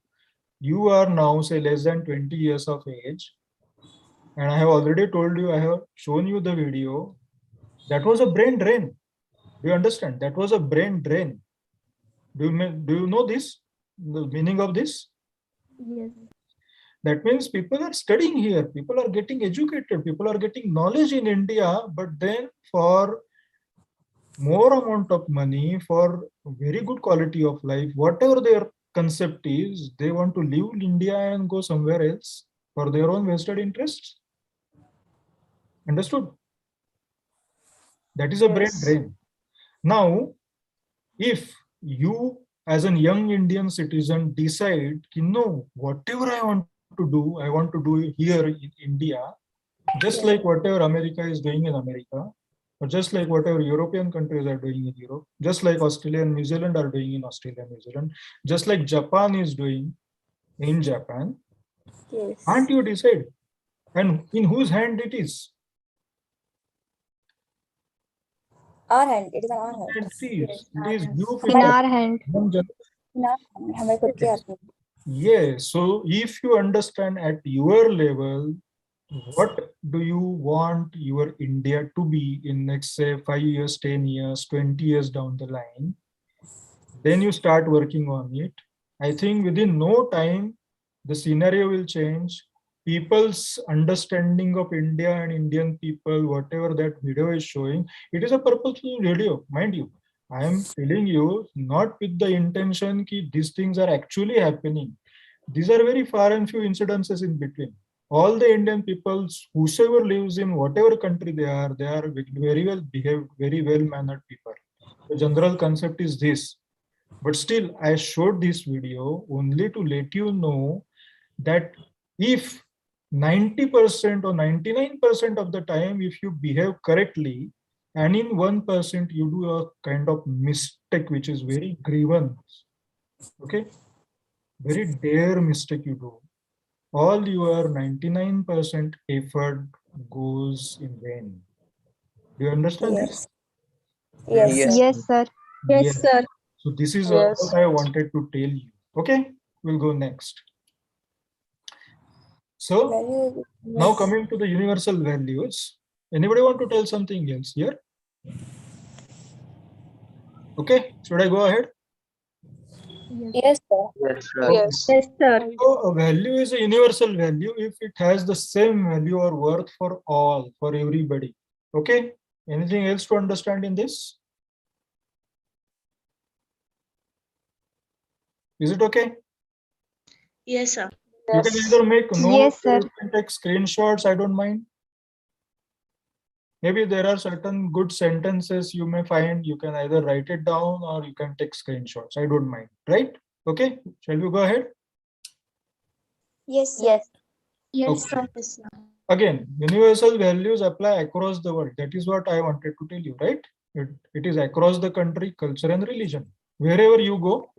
You are now, say, less than 20 years of age. And I have already told you, I have shown you the video. That was a brain drain. Do you understand? That was a brain drain. Do you know this? The meaning of this? Yes. That means people are studying here. People are getting educated. People are getting knowledge in India. But then for more amount of money, for very good quality of life, whatever their concept is, they want to leave India and go somewhere else for their own vested interests. Understood? That is a brain drain. Now, if you as a young Indian citizen decide, no, whatever I want to do here in India, just like whatever America is doing in America, or just like whatever European countries are doing in Europe, just like Australia and New Zealand are doing in Australia and New Zealand, just like Japan is doing in Japan, can't you decide? And in whose hand it is? Our hand. It is in our hand. It is you In people. our hand. Yes. So if you understand at your level, what do you want your India to be in next, say, 5 years, 10 years, 20 years down the line, then you start working on it. I think within no time, the scenario will change. People's understanding of India and Indian people, whatever that video is showing, it is a purposeful video, mind you. I am telling you, not with the intention that these things are actually happening. These are very far and few incidences in between. All the Indian people, whosoever lives in whatever country they are very well behaved, very well mannered people. The general concept is this. But still, I showed this video only to let you know that if 90% or 99% of the time, if you behave correctly, and in 1% you do a kind of mistake which is very grievous, okay, very dare mistake you do, all your 99% effort goes in vain. Do you understand this? Yes, sir. Yes, sir. So this is what I wanted to tell you. Okay, we'll go next. So now coming to the universal values. Anybody want to tell something else here? Okay, should I go ahead? Yes, sir. Yes. Yes, sir. So a value is a universal value if it has the same value or worth for all, for everybody. Okay, anything else to understand in this? Is it okay? Yes, sir. You can either make notes, Yes, sir. or you can take screenshots, I don't mind. Maybe there are certain good sentences you may find, you can either write it down or you can take screenshots, I don't mind, right? Okay, shall we go ahead? Yes, sir. Yes. Yes, Okay. sir. Again, universal values apply across the world. That is what I wanted to tell you, right? It is across the country, culture and religion. Wherever you go,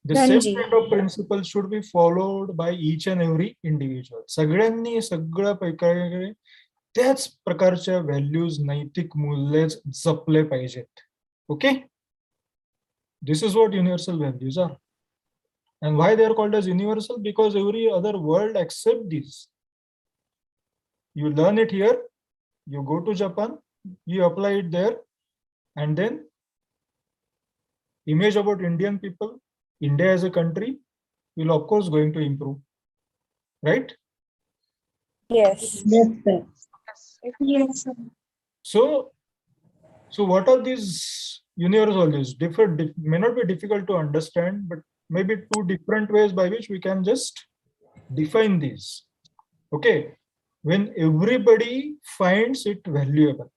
the same kind of principles should be followed by each and every individual. सगळ्यांनी सगळ्या प्रकारे त्याच प्रकारच्या values, नैतिक मूल्यच जपले पाहिजेत. Okay? This is what universal values are. And why they are called as universal? Because every other world accept these. You learn it here, you go to Japan, you apply it there, and then image about Indian people, India as a country will of course going to improve, right? Yes. Yes, sir. Yes, sir. So what are these universal values? May not be difficult to understand, but maybe two different ways by which we can just define these. Okay, when everybody finds it valuable,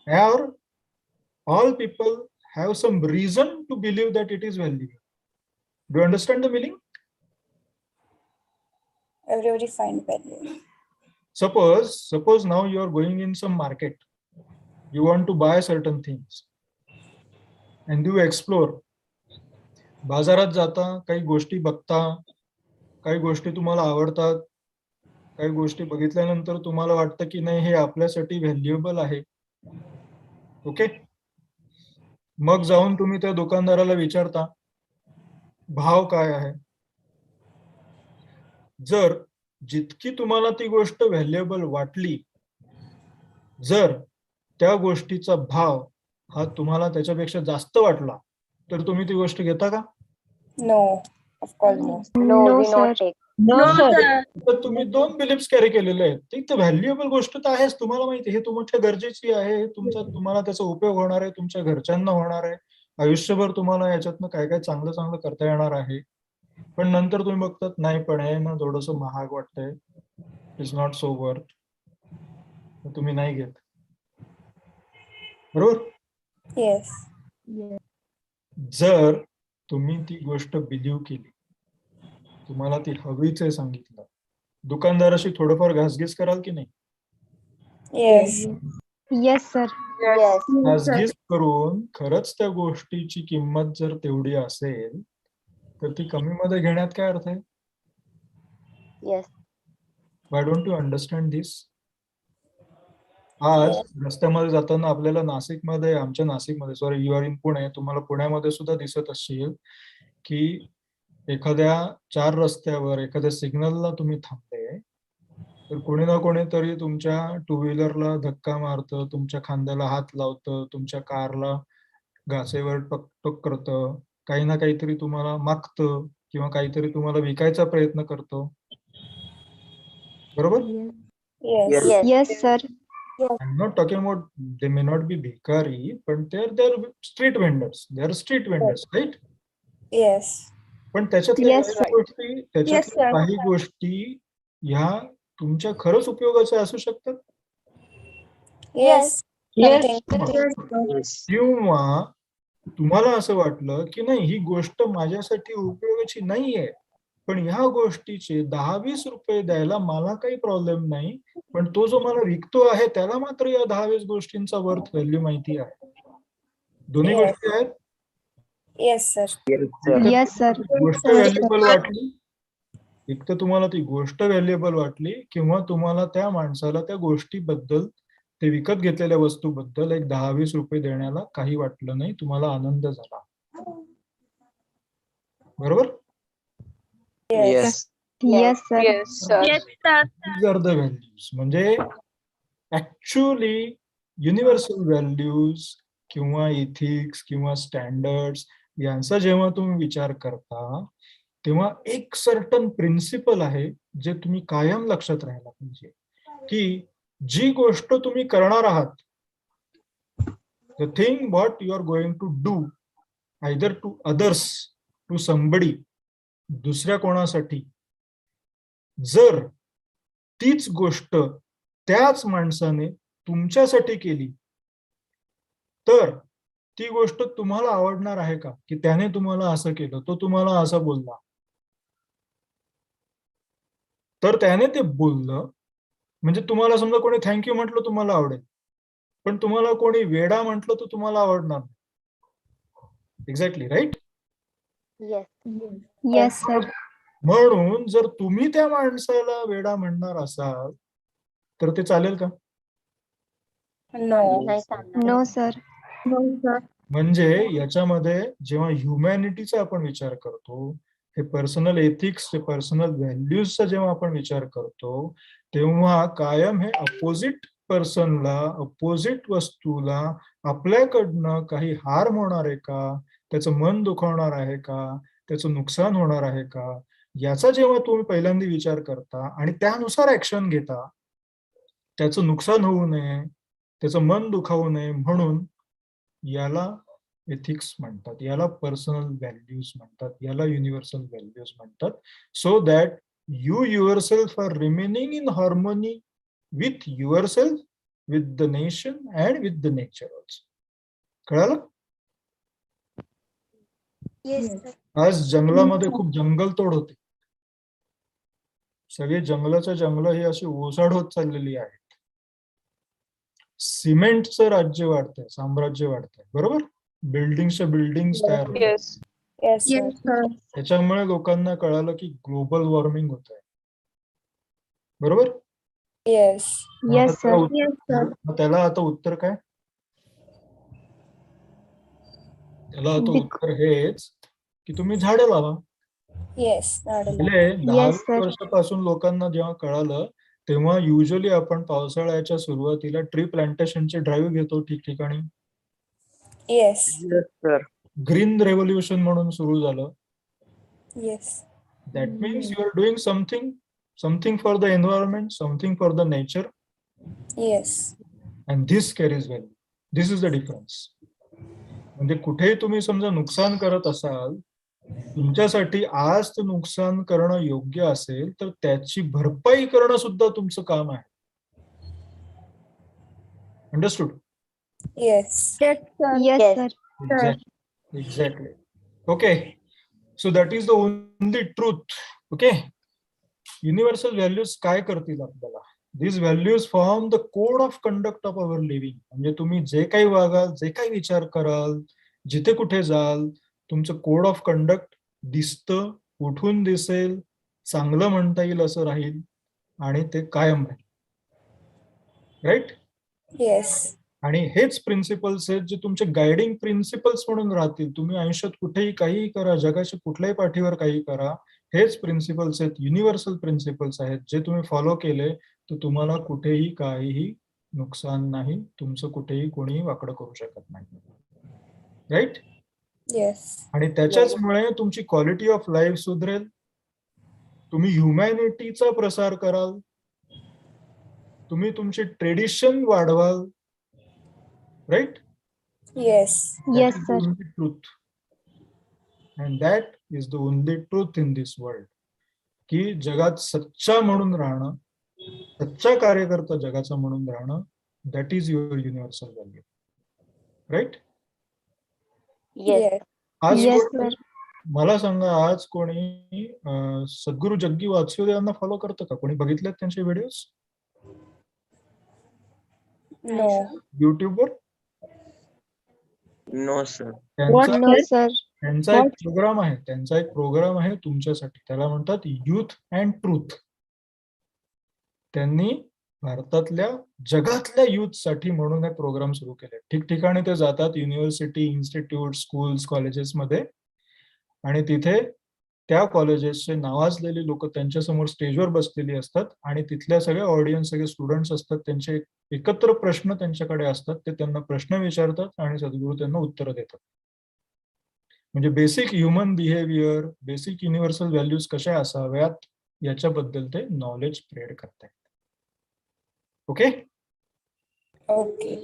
or all people have some reason to believe that it is valuable. Do you understand the meaning? Everybody find value. Suppose now you are going in some market You want to buy certain things and you explore. बाजारात जाता, काही गोष्टी बघता, काही गोष्टी तुम्हाला आवडतात, काही गोष्टी बघितल्यानंतर तुम्हाला वाटतं की नाही हे आपल्यासाठी व्हॅल्युएबल आहे. ओके, मग जाऊन तुम्ही त्या दुकानदाराला विचारता भाव काय आहे. जर जितकी तुम्हाला ती गोष्ट व्हॅल्युएबल वाटली, जर त्या गोष्टीचा भाव हा तुम्हाला त्याच्यापेक्षा जास्त वाटला, तर तुम्ही ती गोष्ट घेता का? No, of course no. No, we not take. No, sir. तर तुम्ही दोन बिलीफ्स कॅरी केलेले आहेत. ती तर व्हॅल्युएबल गोष्ट तर आहेच, तुम्हाला माहिती आहे, हे तुमच्या गरजेची आहे, हे तुम्हाला त्याचा उपयोग होणार आहे, तुमच्या घरच्यांना होणार आहे, आयुष्यभर तुम्हाला याच्यातनं काय काय चांगलं चांगलं करता येणार आहे. पण नंतर तुम्ही बघतात नाही, पण हे ना थोडंसं महाग वाटतंय, इट्स नॉट सो वर्थ, तुम्ही नाही घेत. बरोबर? Yes. जर तुम्ही ती गोष्ट बिलीव्ह केली, तुम्हाला ती हवीच आहे सांगितलं, दुकानदाराशी थोडंफार घासगीस कराल की नाही? Yes. Yes, sir. Yes. घासगीस करून खरंच त्या गोष्टीची किंमत जर तेवढी असेल तर ती कमी मध्ये घेण्यात काय अर्थ आहे? Yes. Why don't you understand this? आज रस्त्यामध्ये जाताना आपल्याला आमच्या नाशिकमध्ये, sorry, you are in Pune, तुम्हाला पुण्यामध्ये सुद्धा दिसत असेल की एखाद्या 4 रस्त्यावर एखाद्या सिग्नलला तुम्ही थांबले तर कोणी ना कोणीतरी तुमच्या टू व्हीलरला धक्का मारतं, तुमच्या खांद्याला हात लावतं, तुमच्या कारला घासेवर टकटक करतं, काही ना काहीतरी तुम्हाला मागतं किंवा काहीतरी तुम्हाला विकायचा प्रयत्न करतो. बरोबर? Yes. Yes, sir. I'm not talking about they may not be bhikari, but they're street vendors. They are street vendors, right? Yes. पण त्याच्यातल्या Yes, काही गोष्टी, त्याच्यातल्या sir. काही गोष्टी ह्या तुमच्या खरंच उपयोगाच्या असू शकतात. Yes. Yes. किंवा तुम्हाला असं वाटलं की नाही ही गोष्ट माझ्यासाठी उपयोगाची नाहीये, पण ह्या गोष्टीचे 10-20 रुपये द्यायला मला काही प्रॉब्लेम नाही, पण तो जो मला विकतो आहे त्याला मात्र या 10-20 गोष्टींचा वर्थ व्हॅल्यू माहिती आहे. दोन्ही Yes. गोष्टी आहेत. Yes, sir. Yes, sir. गोष्ट व्हॅल्युएबल वाटली, एक तर तुम्हाला ती गोष्ट व्हॅल्युएबल वाटली, किंवा तुम्हाला त्या माणसाला त्या गोष्टीबद्दल, ते विकत घेतलेल्या वस्तूबद्दल एक 10-20 रुपये देण्याला काही वाटलं नाही, तुम्हाला आनंद झाला. बरोबर? Yes. Yes, sir. Yes, sir. Yes, sir. These are the values. म्हणजे ऍक्च्युअली युनिव्हर्सल व्हॅल्यूज किंवा इथिक्स किंवा स्टँडर्ड्स यांचा जेव्हा तुम्ही विचार करता तेव्हा एक सर्टन प्रिन्सिपल आहे जे तुम्ही कायम लक्षात राहायला पाहिजे, की जी गोष्ट तुम्ही करणार आहात, the thing what you are going to do, either to others, to somebody, दुसऱ्या कोणासाठी, जर तीच गोष्ट त्याच माणसाने तुमच्यासाठी केली तर ती गोष्ट तुम्हाला आवडणार आहे का? की त्याने तुम्हाला असं केलं, तो तुम्हाला असं बोलला, तर त्याने ते बोललं म्हणजे तुम्हाला समजा कोणी थँक्यू म्हटलं तुम्हाला आवडेल, पण तुम्हाला कोणी वेडा म्हटलं तर तुम्हाला आवडणार नाही. Exactly right? Yes, sir. म्हणून जर तुम्ही त्या माणसाला वेडा म्हणणार असाल तर ते चालेल का? No. No, sir. म्हणजे याच्यामध्ये जेव्हा ह्युमॅनिटीचा आपण विचार करतो, हे पर्सनल एथिक्स, हे पर्सनल व्हॅल्यूजचा जेव्हा आपण विचार करतो, तेव्हा कायम हे अपोजिट पर्सनला, अपोजिट वस्तूला आपल्याकडनं काही हार्म होणार आहे का, त्याचं मन दुखावणार आहे का, त्याचं नुकसान होणार आहे का, याचा जेव्हा तुम्ही पहिल्यांदा विचार करता आणि त्यानुसार ऍक्शन घेता, त्याचं नुकसान होऊ नये, त्याचं मन दुखावू नये म्हणून, याला एथिक्स म्हणतात, याला पर्सनल व्हॅल्यूज म्हणतात, याला युनिव्हर्सल व्हॅल्यूज म्हणतात. So that you yourself are remaining in harmony with yourself, with the nation and with the nature also. कळालं? Yes, sir. आज जंगलामध्ये खूप जंगलतोड होते, सगळे जंगलाच्या जंगल ही अशी ओसाड होत चाललेली आहेत. सिमेंटचं राज्य वाढतंय, साम्राज्य वाढतंय, बरोबर? बिल्डिंगच्या बिल्डिंग तयार होतात. Yes. Yes, sir. Yes, sir. त्याच्यामुळे लोकांना कळालं की ग्लोबल वॉर्मिंग होत आहे, बरोबर? Yes. मग आता Yes, त्याला sir. Yes, sir. मग त्याला आता उत्तर काय? त्याला आता उत्तर हेच की तुम्ही झाडं लावा. Yes. झाडं लावा. गेले 10 Yes, sir. वर्षापासून लोकांना जेव्हा कळालं तेव्हा युजली आपण पावसाळ्याच्या सुरुवातीला ट्री प्लांटेशनचे ड्राईव्ह घेतो ठिकठिकाणी. Yes. ग्रीन रेव्होल्युशन म्हणून सुरू झालं. Yes. That means you are doing something for the environment, something for the nature, Yes. And this carries value. This is the difference. म्हणजे कुठेही तुम्ही समजा नुकसान करत असाल, तुमच्यासाठी आज ते नुकसान करणं योग्य असेल तर त्याची भरपाई करणं सुद्धा तुमचं काम आहे. Understood? Yes. Yes, sir. Yes, sir. Exactly. Okay. So that is the only truth. Okay. Universal values काय करतील आपल्याला? These values form the code of conduct of our living. म्हणजे तुम्ही जे काही वागाल, जे काही विचार कराल, जिथे कुठे जाल, तुमचं कोड ऑफ कंडक्ट दिसतं, उठून दिसेल, चांगलं म्हणता येईल असं राहील आणि ते कायम राहील. राईट? Yes. आणि हेच प्रिन्सिपल्स आहेत जे तुमचे गायडिंग प्रिन्सिपल्स म्हणून राहतील. तुम्ही आयुष्यात कुठेही काहीही करा, जगाच्या कुठल्याही पाठीवर काही करा, हेच प्रिन्सिपल्स आहेत, युनिव्हर्सल प्रिन्सिपल्स आहेत, जे तुम्ही फॉलो केले तर तुम्हाला कुठेही काहीही नुकसान नाही, तुमचं कुठेही कोणीही वाकडं करू शकत नाही. राईट? Yes. आणि त्याच्याचमुळे तुमची क्वालिटी ऑफ लाईफ सुधरेल, तुम्ही ह्युमॅनिटीचा प्रसार कराल, तुम्ही तुमची ट्रेडिशन वाढवाल. Right? Yes. Yes, sir. Truth. And that is the only truth in this world. की जगात सच्चा म्हणून राहणं, सच्चा कार्यकर्ता जगाचा म्हणून राहणं, that is your universal value. Right? Yes. आज Yes, कोणी- sir. मला सांगा, आज कोणी सद्गुरू जग्गी वासुदेव यांना फॉलो करतं का? कोणी बघितलेत त्यांचे व्हिडिओज No. युट्यूबवर? No, sir. त्यांचा No, sir. त्यांचा एक प्रोग्राम आहे, त्यांचा एक प्रोग्राम आहे तुमच्यासाठी, त्याला म्हणतात युथ अँड ट्रूथ. त्यांनी भारतातल्या जगातल्या युथ साठी म्हणून हे प्रोग्राम सुरू केले. ठिकठिकाणी ते जातात, युनिव्हर्सिटी, इन्स्टिट्यूट, स्कूल्स, कॉलेजेसमध्ये, आणि तिथे त्या कॉलेजेसचे नावाजलेली लोक त्यांच्यासमोर स्टेजवर बसलेली असतात आणि तिथल्या सगळ्या ऑडियन्स, सगळे स्टुडंट्स असतात, त्यांचे एकत्र प्रश्न त्यांच्याकडे असतात, ते त्यांना प्रश्न विचारतात आणि सद्गुरू त्यांना उत्तरं देतात. म्हणजे basic human behaviour, basic universal values कशा असाव्यात याच्याबद्दल ते नॉलेज स्प्रेड करतात. Okay? Okay.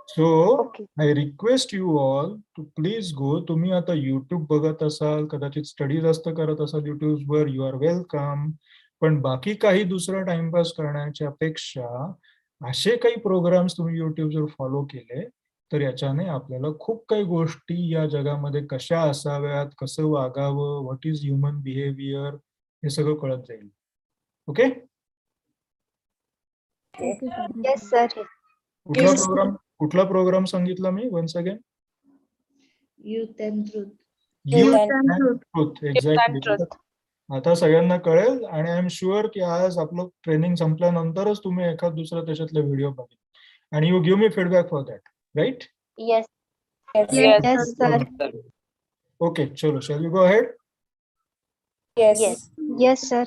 So I request you all to please go. तुम्ही आता युट्यूब बघत असाल, कदाचित स्टडी जास्त करत असाल युट्यूबवर, यू आर वेलकम. पण बाकी काही दुसरा टाइमपास करण्याच्या पेक्षा असे काही प्रोग्राम्स तुम्ही युट्यूबवर फॉलो केले तर याच्याने आपल्याला खूप काही गोष्टी या जगामध्ये कशा असाव्यात, कसं वागावं, व्हॉट इज ह्युमन बिहेवियर, हे सगळं कळत जाईल. Okay? Okay, sir. Yes, sir. कुठला प्रोग्राम सांगितला मी once again? Youth and truth. Youth and and truth. Exactly. truth. आता सगळ्यांना कळेल आणि आय एम शुअर की आज आपलं ट्रेनिंग संपल्यानंतरच तुम्ही एखाद दुसरा त्याच्यातले व्हिडिओ बघेल आणि you give me feedback for that. Right? Yes. Yes. Yes. Yes, sir. Okay, चलो, shall we go ahead? Yes. Yes. Yes, sir.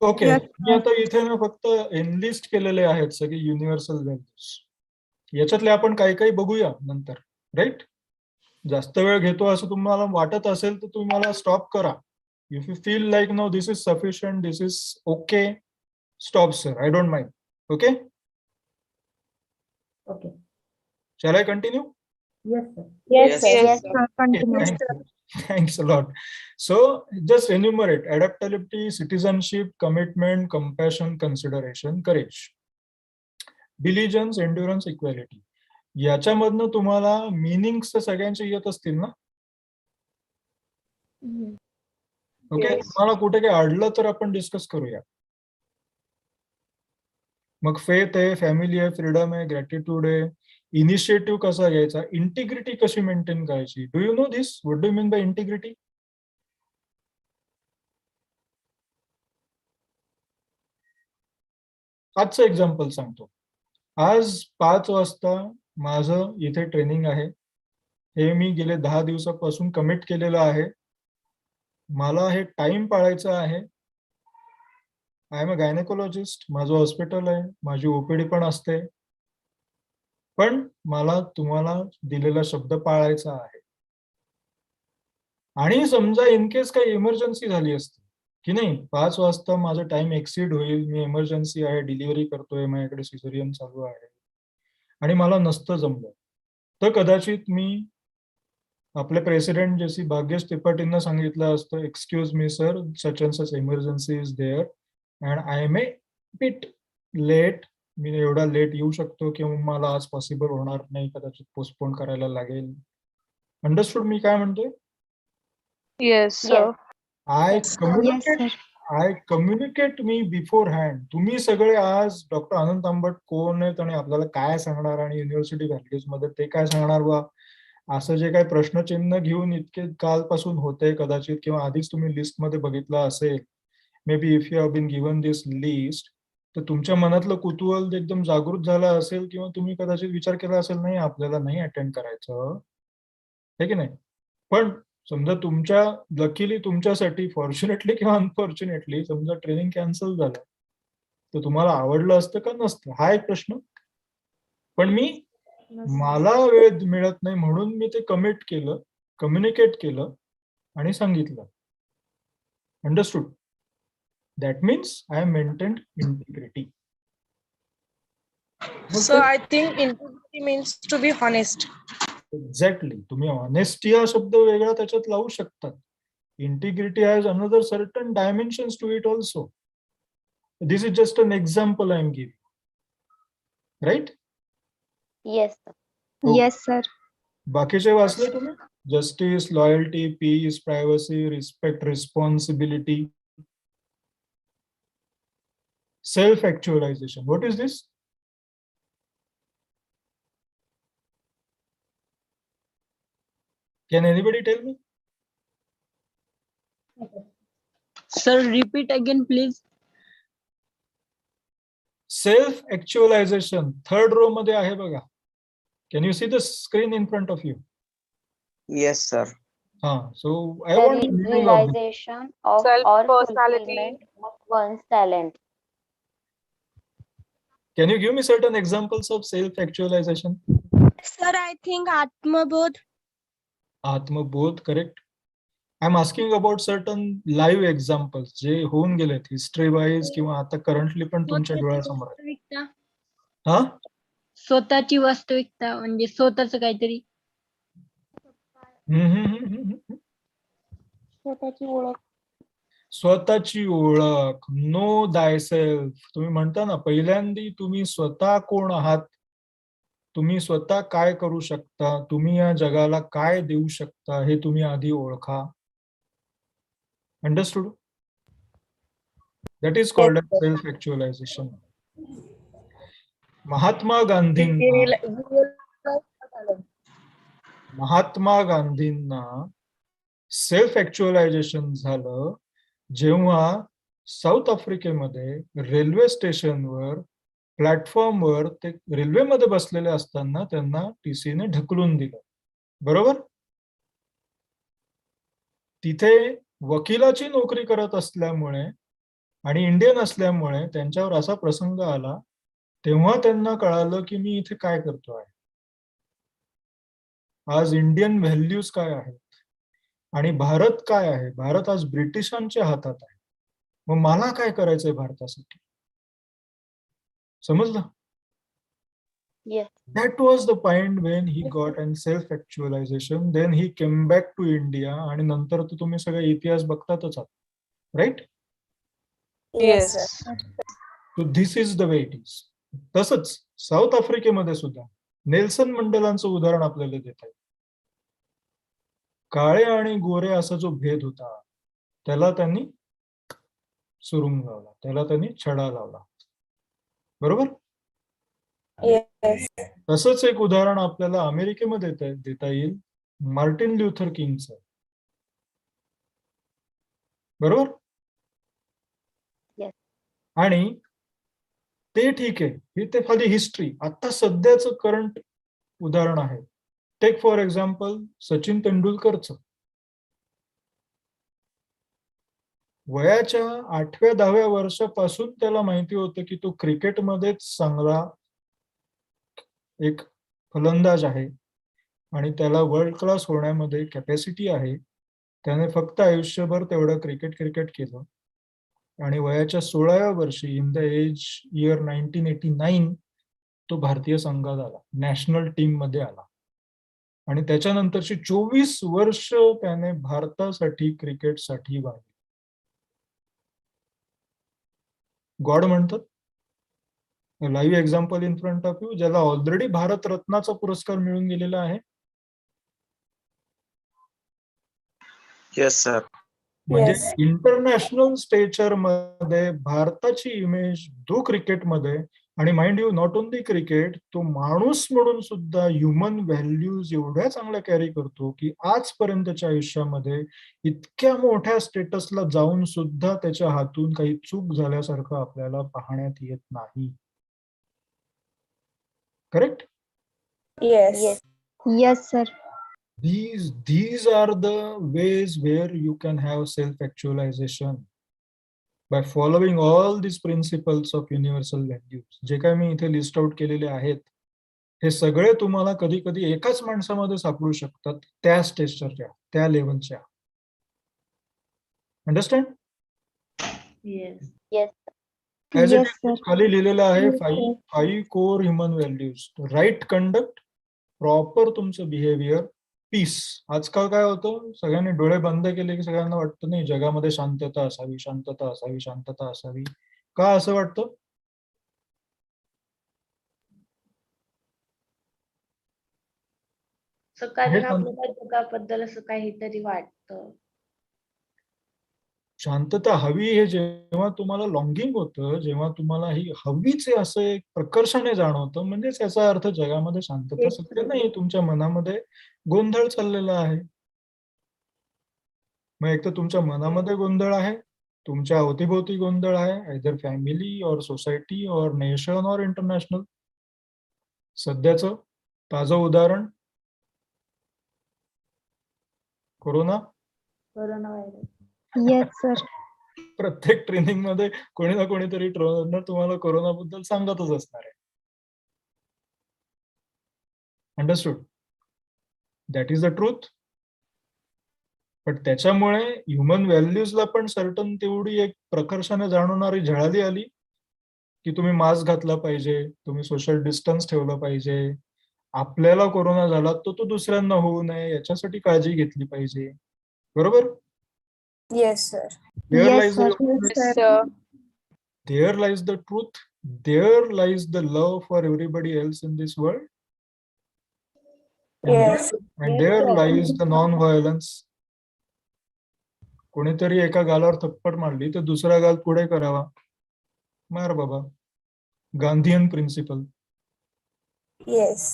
Okay. मी आता इथे ना फक्त एनलिस्ट केलेले आहेत सगळे युनिव्हर्सल व्हॅल्यूज. याच्यातले आपण काही काही बघूया नंतर. राईट? जास्त वेळ घेतो असं तुम्हाला वाटत असेल तर तुम्ही मला स्टॉप करा. If you feel like no this is sufficient, this is okay, stop sir, I don't mind. Okay? Okay. Shall I continue? Yes, sir. Yes, sir. Yes, sir. Continue. Thanks a lot. So just enumerate: adaptability, citizenship, commitment, compassion, consideration, courage, diligence, endurance, equality. याच्यामधनं तुम्हाला meanings सगळ्यांचे येत असतील ना? Yes. Okay? Yes. तुम्हाला कुठे काही अडलं तर आपण डिस्कस करूया. मग फेथ आहे, फॅमिली आहे, फ्रीडम आहे, ग्रॅटिट्यूड आहे, इनिशिएटिव्ह कसा घ्यायचा, इंटिग्रिटी कशी मेंटेन करायची. Do you know this? What do mean by integrity? आजचं एक्झाम्पल सांगतो. आज 5 वाजता माझं इथे ट्रेनिंग आहे. हे मी गेले 10 दिवसापासून कमिट केलेलं आहे. मला हे टाइम पाळायचं आहे. I am a gynaecologist. माझं हॉस्पिटल आहे, माझी ओपीडी पण असते. पण मला तुम्हाला दिलेला शब्द पाळायचा आहे. आणि समजा इन केस काही इमर्जन्सी झाली असती की नाही, 5 वाजता माझा टाइम एक्सीड होईल, मी इमर्जन्सी आहे, डिलिव्हरी करतोय, माझ्याकडे सिझेरियन चालू आहे आणि मला नसतं जमलं, तर कदाचित मी आपले प्रेसिडेंट जशी भाग्येश त्रिपाठींना सांगितलं असतं, excuse me sir, such and such emergency is there and I may bit late. मी एवढा लेट येऊ शकतो किंवा मला आज पॉसिबल होणार नाही, कदाचित पोस्टपोन करायला लागेल. अंडरस्टूड मी काय म्हणतोय? Yes, sir. आय कम्युनिकेट मी बिफोर हँड. तुम्ही सगळे आज डॉक्टर आनंद तांबट कोण आहेत आणि आपल्याला काय सांगणार आणि युनिव्हर्सिटी व्हॅल्यूज मध्ये ते काय सांगणार बा, असं जे काही प्रश्नचिन्ह घेऊन इतके कालपासून होते कदाचित, किंवा आधीच तुम्ही लिस्टमध्ये बघितलं असेल, maybe if you have been given this list, तर तुमच्या मनातलं कुतूहल एकदम जागृत झालं असेल किंवा तुम्ही कदाचित विचार केला असेल, नाही आपल्याला नाही अटेंड करायचं, हे की नाही. पण समजा तुमच्या लकीली तुमच्यासाठी, फॉर्च्युनेटली किंवा अनफॉर्च्युनेटली, समजा ट्रेनिंग कॅन्सल झालं, तर तुम्हाला आवडलं असतं का नसतं, हा एक प्रश्न. पण मला वेळ मिळत नाही म्हणून मी ते कमिट केलं, कम्युनिकेट केलं आणि सांगितलं. Understood? That means I maintained integrity. So I think integrity means to be honest. Exactly. तुम्ही ऑनेस्टी हा शब्द वेगळा त्याच्यात लावू शकतात. Integrity has another certain dimensions to it also. This is just an example I am giving. Right? Yes, sir. Yes, sir. बाकीचे वाचले तुम्ही? Justice, loyalty, peace, privacy, respect, responsibility, self actualization. What is this? Can anybody tell me? Sir, repeat again, please. Self actualization. Third row मध्ये आहे बघा. Can you see the screen in front of you? Yes, sir. So I The want to know about realization of or Self-personality. fulfillment of one's talent. Can you give me certain examples of self actualization? Sir, I think Atmabodh. Atmabodh, correct. I am asking about certain live examples जे होऊन गेलेत history wise किंवा आता currently पण तुमच्या डोळ्यासमोर आहे. वास्तविकता. हा, स्वतःची वास्तविकता म्हणजे स्वतःच काहीतरी. स्वतःची ओळख. स्वतःची ओळख. नो दाय सेल्फ. तुम्ही म्हणता ना, पहिल्यांदी तुम्ही स्वतः कोण आहात, तुम्ही स्वतः काय करू शकता, तुम्ही या जगाला काय देऊ शकता, हे तुम्ही आधी ओळखा. Understood? That is called self actualization. Mahatma गांधींना सेल्फ ऍक्च्युअलायझेशन झालं जेव्हा साऊथ आफ्रिकेमध्ये रेल्वे स्टेशनवर, प्लॅटफॉर्मवर ते रेल्वेमध्ये बसलेले असताना त्यांना टीसीने ढकलून दिलं. बरोबर? तिथे वकिलाची नोकरी करत असल्यामुळे आणि इंडियन असल्यामुळे त्यांच्यावर असा प्रसंग आला, तेव्हा त्यांना कळालं की मी इथे काय करतो आहे. आज इंडियन व्हॅल्यूज काय आहेत आणि भारत काय आहे. भारत आज ब्रिटिशांच्या हातात आहे. मग मला काय करायचंय भारतासाठी. समजलं? Yes. That was the point when he got an self-actualization. Then he came back to India आणि नंतर तर तुम्ही सगळे इतिहास बघतातच आहात. Right? Yes, sir. So this is the way it is. तसंच साऊथ आफ्रिकेमध्ये सुद्धा नेल्सन मंडेलांचं उदाहरण आपल्याला देत आहे. काळे आणि गोरे असा जो भेद होता त्याला त्यांनी सुरुंग लावला, त्याला त्यांनी छडा लावला. बरोबर. Yes. तसंच एक उदाहरण आपल्याला अमेरिकेमध्ये देता येईल, मार्टिन ल्युथर किंगचं. बरोबर. Yes. आणि ते ठीक आहे, ही ते खाली हिस्ट्री. आता सध्याचं करंट उदाहरण आहे. टेक फॉर एक्झाम्पल सचिन तेंडुलकरचं. वयाच्या 8व्या-10व्या वर्षापासून त्याला माहिती होतं की तो क्रिकेटमध्येच चांगला एक फलंदाज आहे आणि त्याला वर्ल्ड क्लास होण्यामध्ये कॅपॅसिटी आहे. त्याने फक्त आयुष्यभर तेवढं क्रिकेट केलं आणि वयाच्या 16व्या वर्षी इन द इयर 1989 तो भारतीय संघात आला, नॅशनल टीम मध्ये आला आणि त्याच्यानंतरची 24 वर्ष त्याने भारतासाठी क्रिकेटसाठी वाढली. गॉड म्हणतात, live example in front of you, ज्याला ऑलरेडी भारत रत्नाचा पुरस्कार मिळून गेलेला आहे. Yes sir. म्हणजे इंटरनॅशनल स्टेचर मध्ये भारताची इमेज दो क्रिकेटमध्ये, आणि mind you not only cricket, तो माणूस म्हणून सुद्धा ह्युमन व्हॅल्यूज एवढ्या चांगल्या कॅरी करतो की आजपर्यंतच्या आयुष्यामध्ये इतक्या मोठ्या स्टेटसला जाऊन सुद्धा त्याच्या हातून काही चूक झाल्यासारखं आपल्याला पाहण्यात येत नाही. Correct. Yes. Yes, sir. These are the ways where you can have self-actualization by following all these principles of universal values. जे काय मी इथे लिस्ट आउट केलेले आहेत, हे सगळे तुम्हाला कधी कधी एकाच माणसामध्ये सापडू शकतात, त्या स्टेजच्या, त्या लेवलच्या. Understand? Yes. Yes. As it Yes, sir. Is खाली लिहिलेलं आहे, Yes, sir. Five core human values. Right conduct, proper तुमचं बिहेवियर, पीस. आजकाल काय होतं, सगळ्यांनी डोळे बंद केले की सगळ्यांना वाटतं नाही जगामध्ये शांतता असावी, शांतता असावी, शांतता असावी. का असं वाटतं? कारण आपल्याला जगाबद्दल असं काहीतरी वाटतं. शांतता हवी हे जेव्हा तुम्हाला लॉंगिंग होतं, जेव्हा तुम्हाला ही हवीच आहे असं एक प्रकर्षाने जाणवतं, म्हणजेच याचा अर्थ जगामध्ये शांतता सत्य नाही, तुमच्या मनामध्ये गोंधळ चाललेला आहे. मग एक तर तुमच्या मनामध्ये गोंधळ आहे, तुमच्या अवतीभोवती गोंधळ आहे, आयदर फॅमिली और सोसायटी और नेशन और इंटरनॅशनल. सध्याचं ताजं उदाहरण कोरोना व्हायरस. Yes, sir. प्रत्येक ट्रेनिंग मध्ये कोणी ना कोणीतरी ट्रेनर तुम्हाला कोरोना बद्दल सांगतच असणार आहे. Understood? That is the truth. पण त्याच्यामुळे ह्युमन व्हॅल्यूजला पण सर्टन तेवढी एक प्रकर्षाने जाणवणारी झळाली आली की तुम्ही मास्क घातला पाहिजे, तुम्ही सोशल डिस्टन्स ठेवलं पाहिजे, आपल्याला कोरोना झाला तो दुसऱ्यांना होऊ नये याच्यासाठी काळजी घेतली पाहिजे. बरोबर? Yes, sir. There Yes, lies sir. Yes, sir. there lies the truth. There lies the love for everybody else in this world. Yes. And there lies the non-violence. कोणीतरी एका गालावर थप्पड मारली तर दुसरा गाल पुढे करावा, मार बाबा. Gandhian principal. Yes.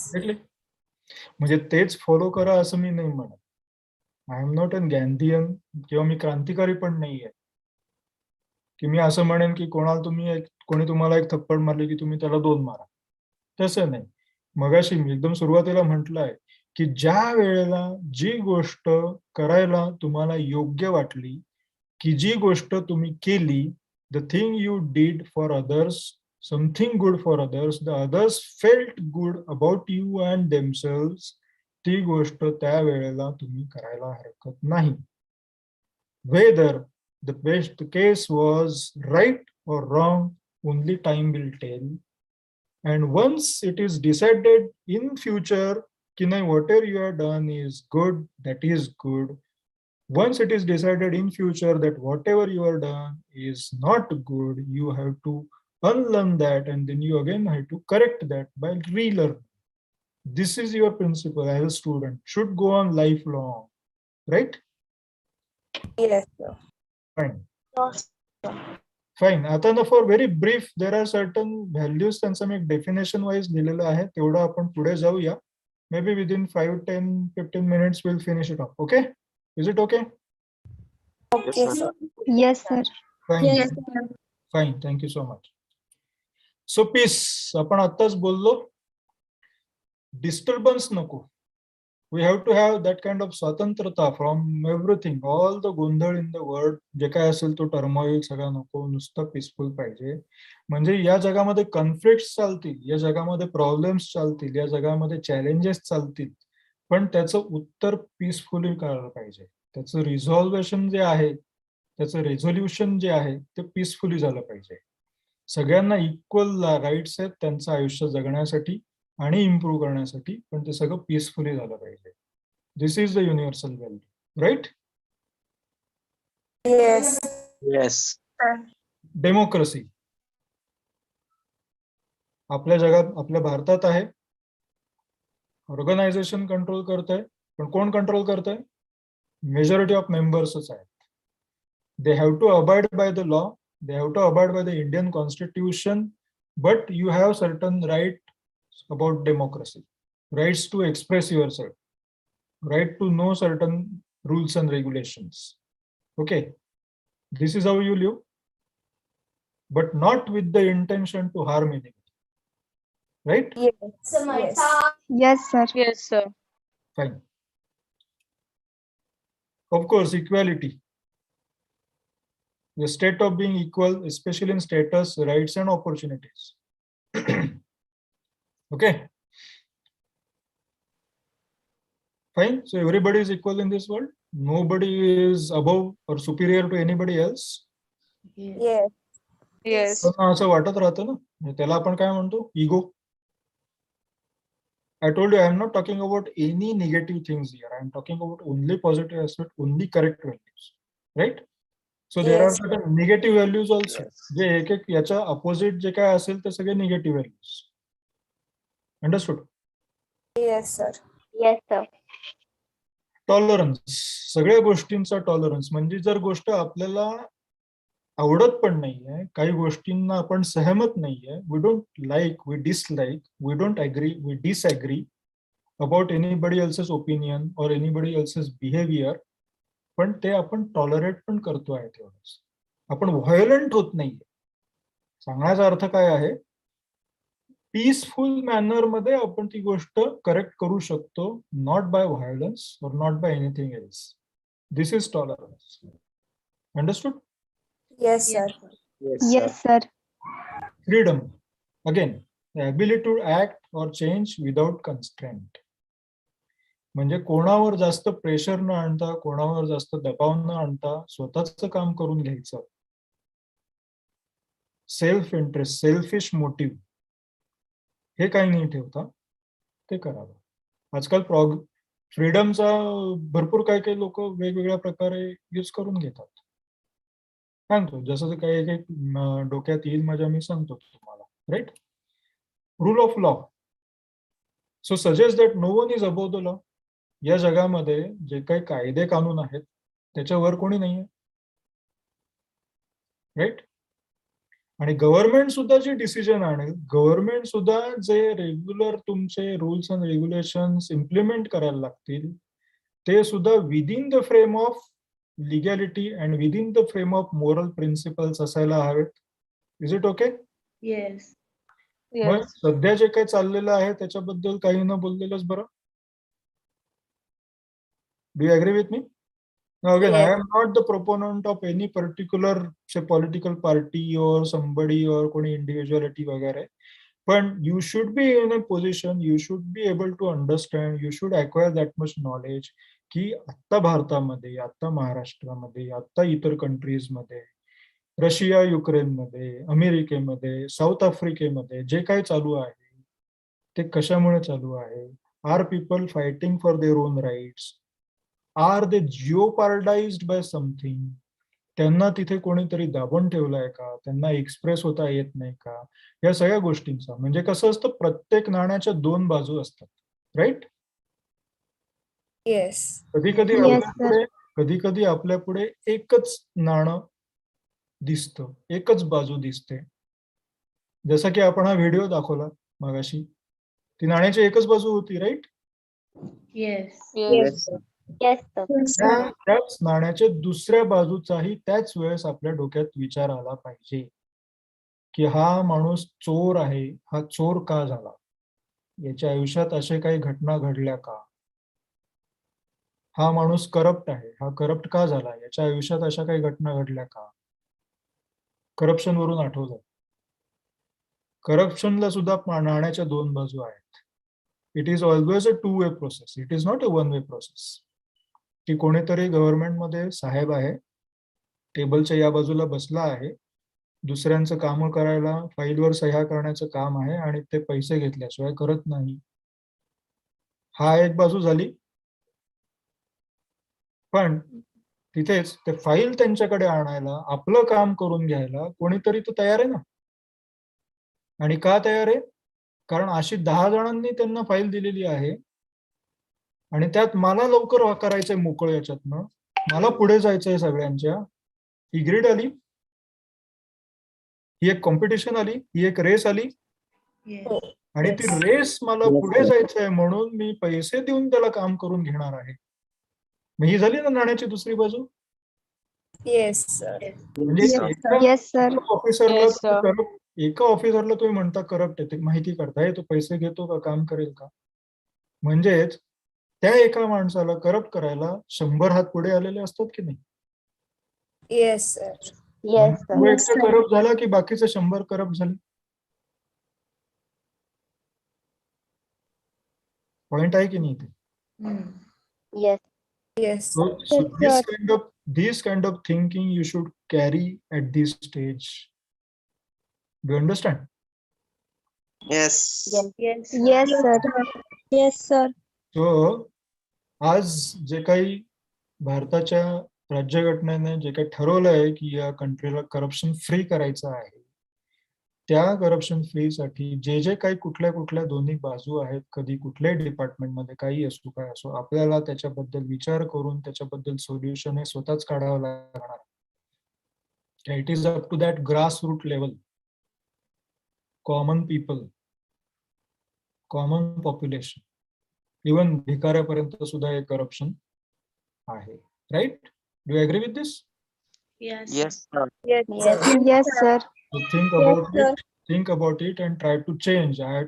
म्हणजे तेच फॉलो करा असं मी नाही म्हणत. I am not an Gandhian किंवा मी क्रांतिकारी पण नाहीये की मी असं म्हणेन की कोणी तुम्हाला एक थप्पड मारली की तुम्ही त्याला 2 मारा. तसं नाही. मगाशी मी एकदम सुरुवातीला म्हटलंय की ज्या वेळेला जी गोष्ट करायला तुम्हाला योग्य वाटली, की जी गोष्ट तुम्ही केली, the thing you did for others, something good for others, the others felt good about you and themselves, ती गोष्ट त्या वेळेला तुम्ही करायला हरकत नाही. Whether the case was right or wrong, only time will tell. And once it is decided in future ki nahi, whatever you have done is good, that is good. Once it is decided in future that whatever you have done is not good, you have to unlearn that and then you again have to correct that by relearn. This is your principle as a student, should go on lifelong, right? Yes, sir. Fine. Yes, sir. Fine. आता ना for very brief there are certain values, त्यांचं मी एक definition wise लिहिलेलं आहे, तेवढं आपण पुढे जाऊया. May be within 5-10-15 minutes we'll finish it up. Okay? Is it okay? Okay, sir. Yes, sir. Fine. Fine. Thank you so much. So peace. आपण आत्ताच बोललो, डिस्टर्बन्स नको. We have to have that kind of स्वातंत्र्यता from everything, all the गोंधळ in the world, जे काय असेल तो turmoil सगळा नको, नुसतं पीसफुल पाहिजे. म्हणजे या जगामध्ये कॉन्फ्लिक्ट चालतील, या जगामध्ये प्रॉब्लेम्स चालतील, या जगामध्ये चॅलेंजेस चालतील, पण त्याचं उत्तर पीसफुली करायला पाहिजे. त्याचं रिझॉल्वेशन जे आहे, त्याचं रेझोल्युशन जे आहे ते पीसफुली झालं पाहिजे. सगळ्यांना इक्वल राईट्स आहेत त्यांचं आयुष्य जगण्यासाठी आणि इम्प्रूव्ह करण्यासाठी, पण ते सगळं पीसफुली झालं पाहिजे. This is the universal value, right? Yes. Yes. Democracy आपल्या जगात, आपल्या भारतात आहे. ऑर्गनायझेशन कंट्रोल करत आहे, पण कोण कंट्रोल करत आहे? मेजॉरिटी ऑफ मेंबर्सच आहेत. They have to abide by the law, they have to abide by the Indian constitution, but you have certain right about democracy, rights to express yourself, right to know certain rules and regulations. Okay, this is how you live, but not with the intention to harm anybody, right? Yes. Yes. Yes, sir. Yes, sir. Fine. Of course, equality, the state of being equal, especially in status, rights and opportunities. Okay, fine. So everybody is equal in this world. Nobody is above or superior to anybody else. Yes. Yes. पण असं वाटत राहतं ना, त्याला आपण काय म्हणतो? इगो. I told you I am not talking about any negative things here. I am talking about only positive aspect, only correct values, right? So there are Yes. certain negative values also. जे एक एक याच्या opposite जे काय असेल ते सगळे negative values. Understood? Yes, sir. Yes, sir. Tolerance, सगळ्या गोष्टींचा tolerance. म्हणजे जर गोष्ट आपल्याला आवडत पण नाहीये, काही गोष्टींना आपण सहमत नाहीये, we don't like, we dislike, we don't agree, we disagree about anybody else's opinion और एनीबडी एल्सेस बिहेवियर, पण ते आपण टॉलरेट पण करतो आहे तेवढंच. आपण व्हायोलंट होत नाहीये. सांगण्याचा अर्थ काय आहे? पीसफुल मॅनर मध्ये आपण ती गोष्ट करेक्ट करू शकतो, नॉट बाय व्हायलन्स और not by anything else. This is tolerance. Understood? Yes, sir. Yes, sir. Freedom, again the ability to act or change without constraint. म्हणजे कोणावर जास्त प्रेशर न आणता, कोणावर जास्त दबाव न आणता स्वतःच काम करून घ्यायचं. सेल्फ इंटरेस्ट, सेल्फिश मोटिव्ह हे काही नाही ठेवता ते करावं. आजकाल फ्रीडमचा भरपूर काही काही लोक वेगवेगळ्या प्रकारे यूज करून घेतात. सांगतो जसं काही एक डोक्यात येईल माझ्या, मी सांगतो तुम्हाला, right? Rule of law. So suggest that no one is above the law. या जगामध्ये जे काही कायदे कानून आहेत त्याच्यावर कोणी नाहीये, राईट? आणि गव्हर्नमेंट सुद्धा जे डिसिजन आणेल, गव्हर्नमेंट सुद्धा जे रेग्युलर तुमचे रूल्स अँड रेग्युलेशन्स इम्प्लिमेंट करायला लागतील, ते सुद्धा within the frame of legality and within the frame of moral principles असायला हवेत. Is it okay? Yes. Mug Yes. सध्या जे काही चाललेलं आहे त्याच्याबद्दल काही न बोललेलंच बरं. Do you agree with me? Now again, I Yes. am not the proponent of any particular, say, political party or somebody or any individuality वगैरे. But you should be in a position, you should be able to understand, you should acquire that much knowledge की आता भारतामध्ये, आता महाराष्ट्रामध्ये, आता इतर कंट्रीजमध्ये, Russia, युक्रेनमध्ये, अमेरिकेमध्ये, south आफ्रिकेमध्ये जे काही चालू आहे ते कशामुळे चालू आहे? Are people fighting for their own rights? Are they jeopardized by something? त्यांना तिथे कोणीतरी दाबून ठेवलंय का? त्यांना एक्सप्रेस होता येत नाही का? या सगळ्या गोष्टींचा, म्हणजे कसं असतं, प्रत्येक नाण्याच्या दोन बाजू असतात, राईट? Yes. कधी कधी Yes, आपल्या पुढे, कधी कधी आपल्या पुढे एकच नाणं दिसतं, एकच बाजू दिसते. जसं की आपण हा व्हिडिओ दाखवला मगाशी, ती नाण्याची एकच बाजू होती, राईट? येस. Yes. त्याच नाण्याच्या दुसऱ्या बाजूचाही त्याच वेळेस आपल्या डोक्यात विचार आला पाहिजे की हा माणूस चोर आहे, हा चोर का झाला, याच्या आयुष्यात अशा काही घटना घडल्या का, हा माणूस करप्ट आहे, हा करप्ट का झाला, याच्या आयुष्यात अशा काही घटना घडल्या का. करप्शन वरून आठवलं, करप्शनला सुद्धा नाण्याच्या दोन बाजू आहेत. It is always a 2-way process, it is not a 1-way process. की कोणीतरी गव्हर्नमेंटमध्ये साहेब आहे, टेबलच्या या बाजूला बसला आहे, दुसऱ्यांचं काम करायला, फाईलवर सह्या करण्याचं काम आहे आणि ते पैसे घेतल्याशिवाय करत नाही. हा एक बाजू झाली. पण तिथेच ते फाईल त्यांच्याकडे आणायला, आपलं काम करून घ्यायला कोणीतरी तो तयार आहे ना. आणि का तयार आहे? कारण अशी 10 जणांनी त्यांना फाईल दिलेली आहे आणि त्यात मला लवकर करायचंय मोकळं, याच्यातनं मला पुढे जायचंय सगळ्यांच्या. ही ग्रीड आली, ही एक कॉम्पिटिशन आली, ही एक रेस आली. आणि ती रेस मला पुढे जायचंय म्हणून मी पैसे देऊन त्याला काम करून घेणार आहे. मग ही झाली ना नाण्याची दुसरी बाजू. Yes sir. म्हणजे Yes, एका ऑफिसरला तुम्ही म्हणता करप्ट आहे, ते माहिती करताय तो पैसे घेतो का, काम करेल का. म्हणजेच त्या एका माणसाला करप्ट करायला 100 हात पुढे आलेले असतात की नाही. Yes sir. तो एकटा करप्ट झाला की बाकीचे 100 करप्ट झाले. पॉइंट आहे की नाही ते. Yes. So this kind of thinking you should carry at this stage. Do you understand? Yes. So आज जे काही भारताच्या राज्यघटनेने जे काही ठरवलं आहे की या कंट्रीला करप्शन फ्री करायचं आहे, त्या करप्शन फ्री साठी जे जे काही कुठल्या कुठल्या दोन्ही बाजू आहेत, कधी कुठल्याही डिपार्टमेंटमध्ये काही असो काय असो, आपल्याला त्याच्याबद्दल विचार करून त्याच्याबद्दल सोल्युशन हे स्वतःच काढावं लागणार. It is up to that grass root level, common people, common population, even भिकाऱ्यापर्यंत सुद्धा हे करप्शन आहे. Right? Do you agree with this? Yes, sir. Yes sir. So think about it and try to change. I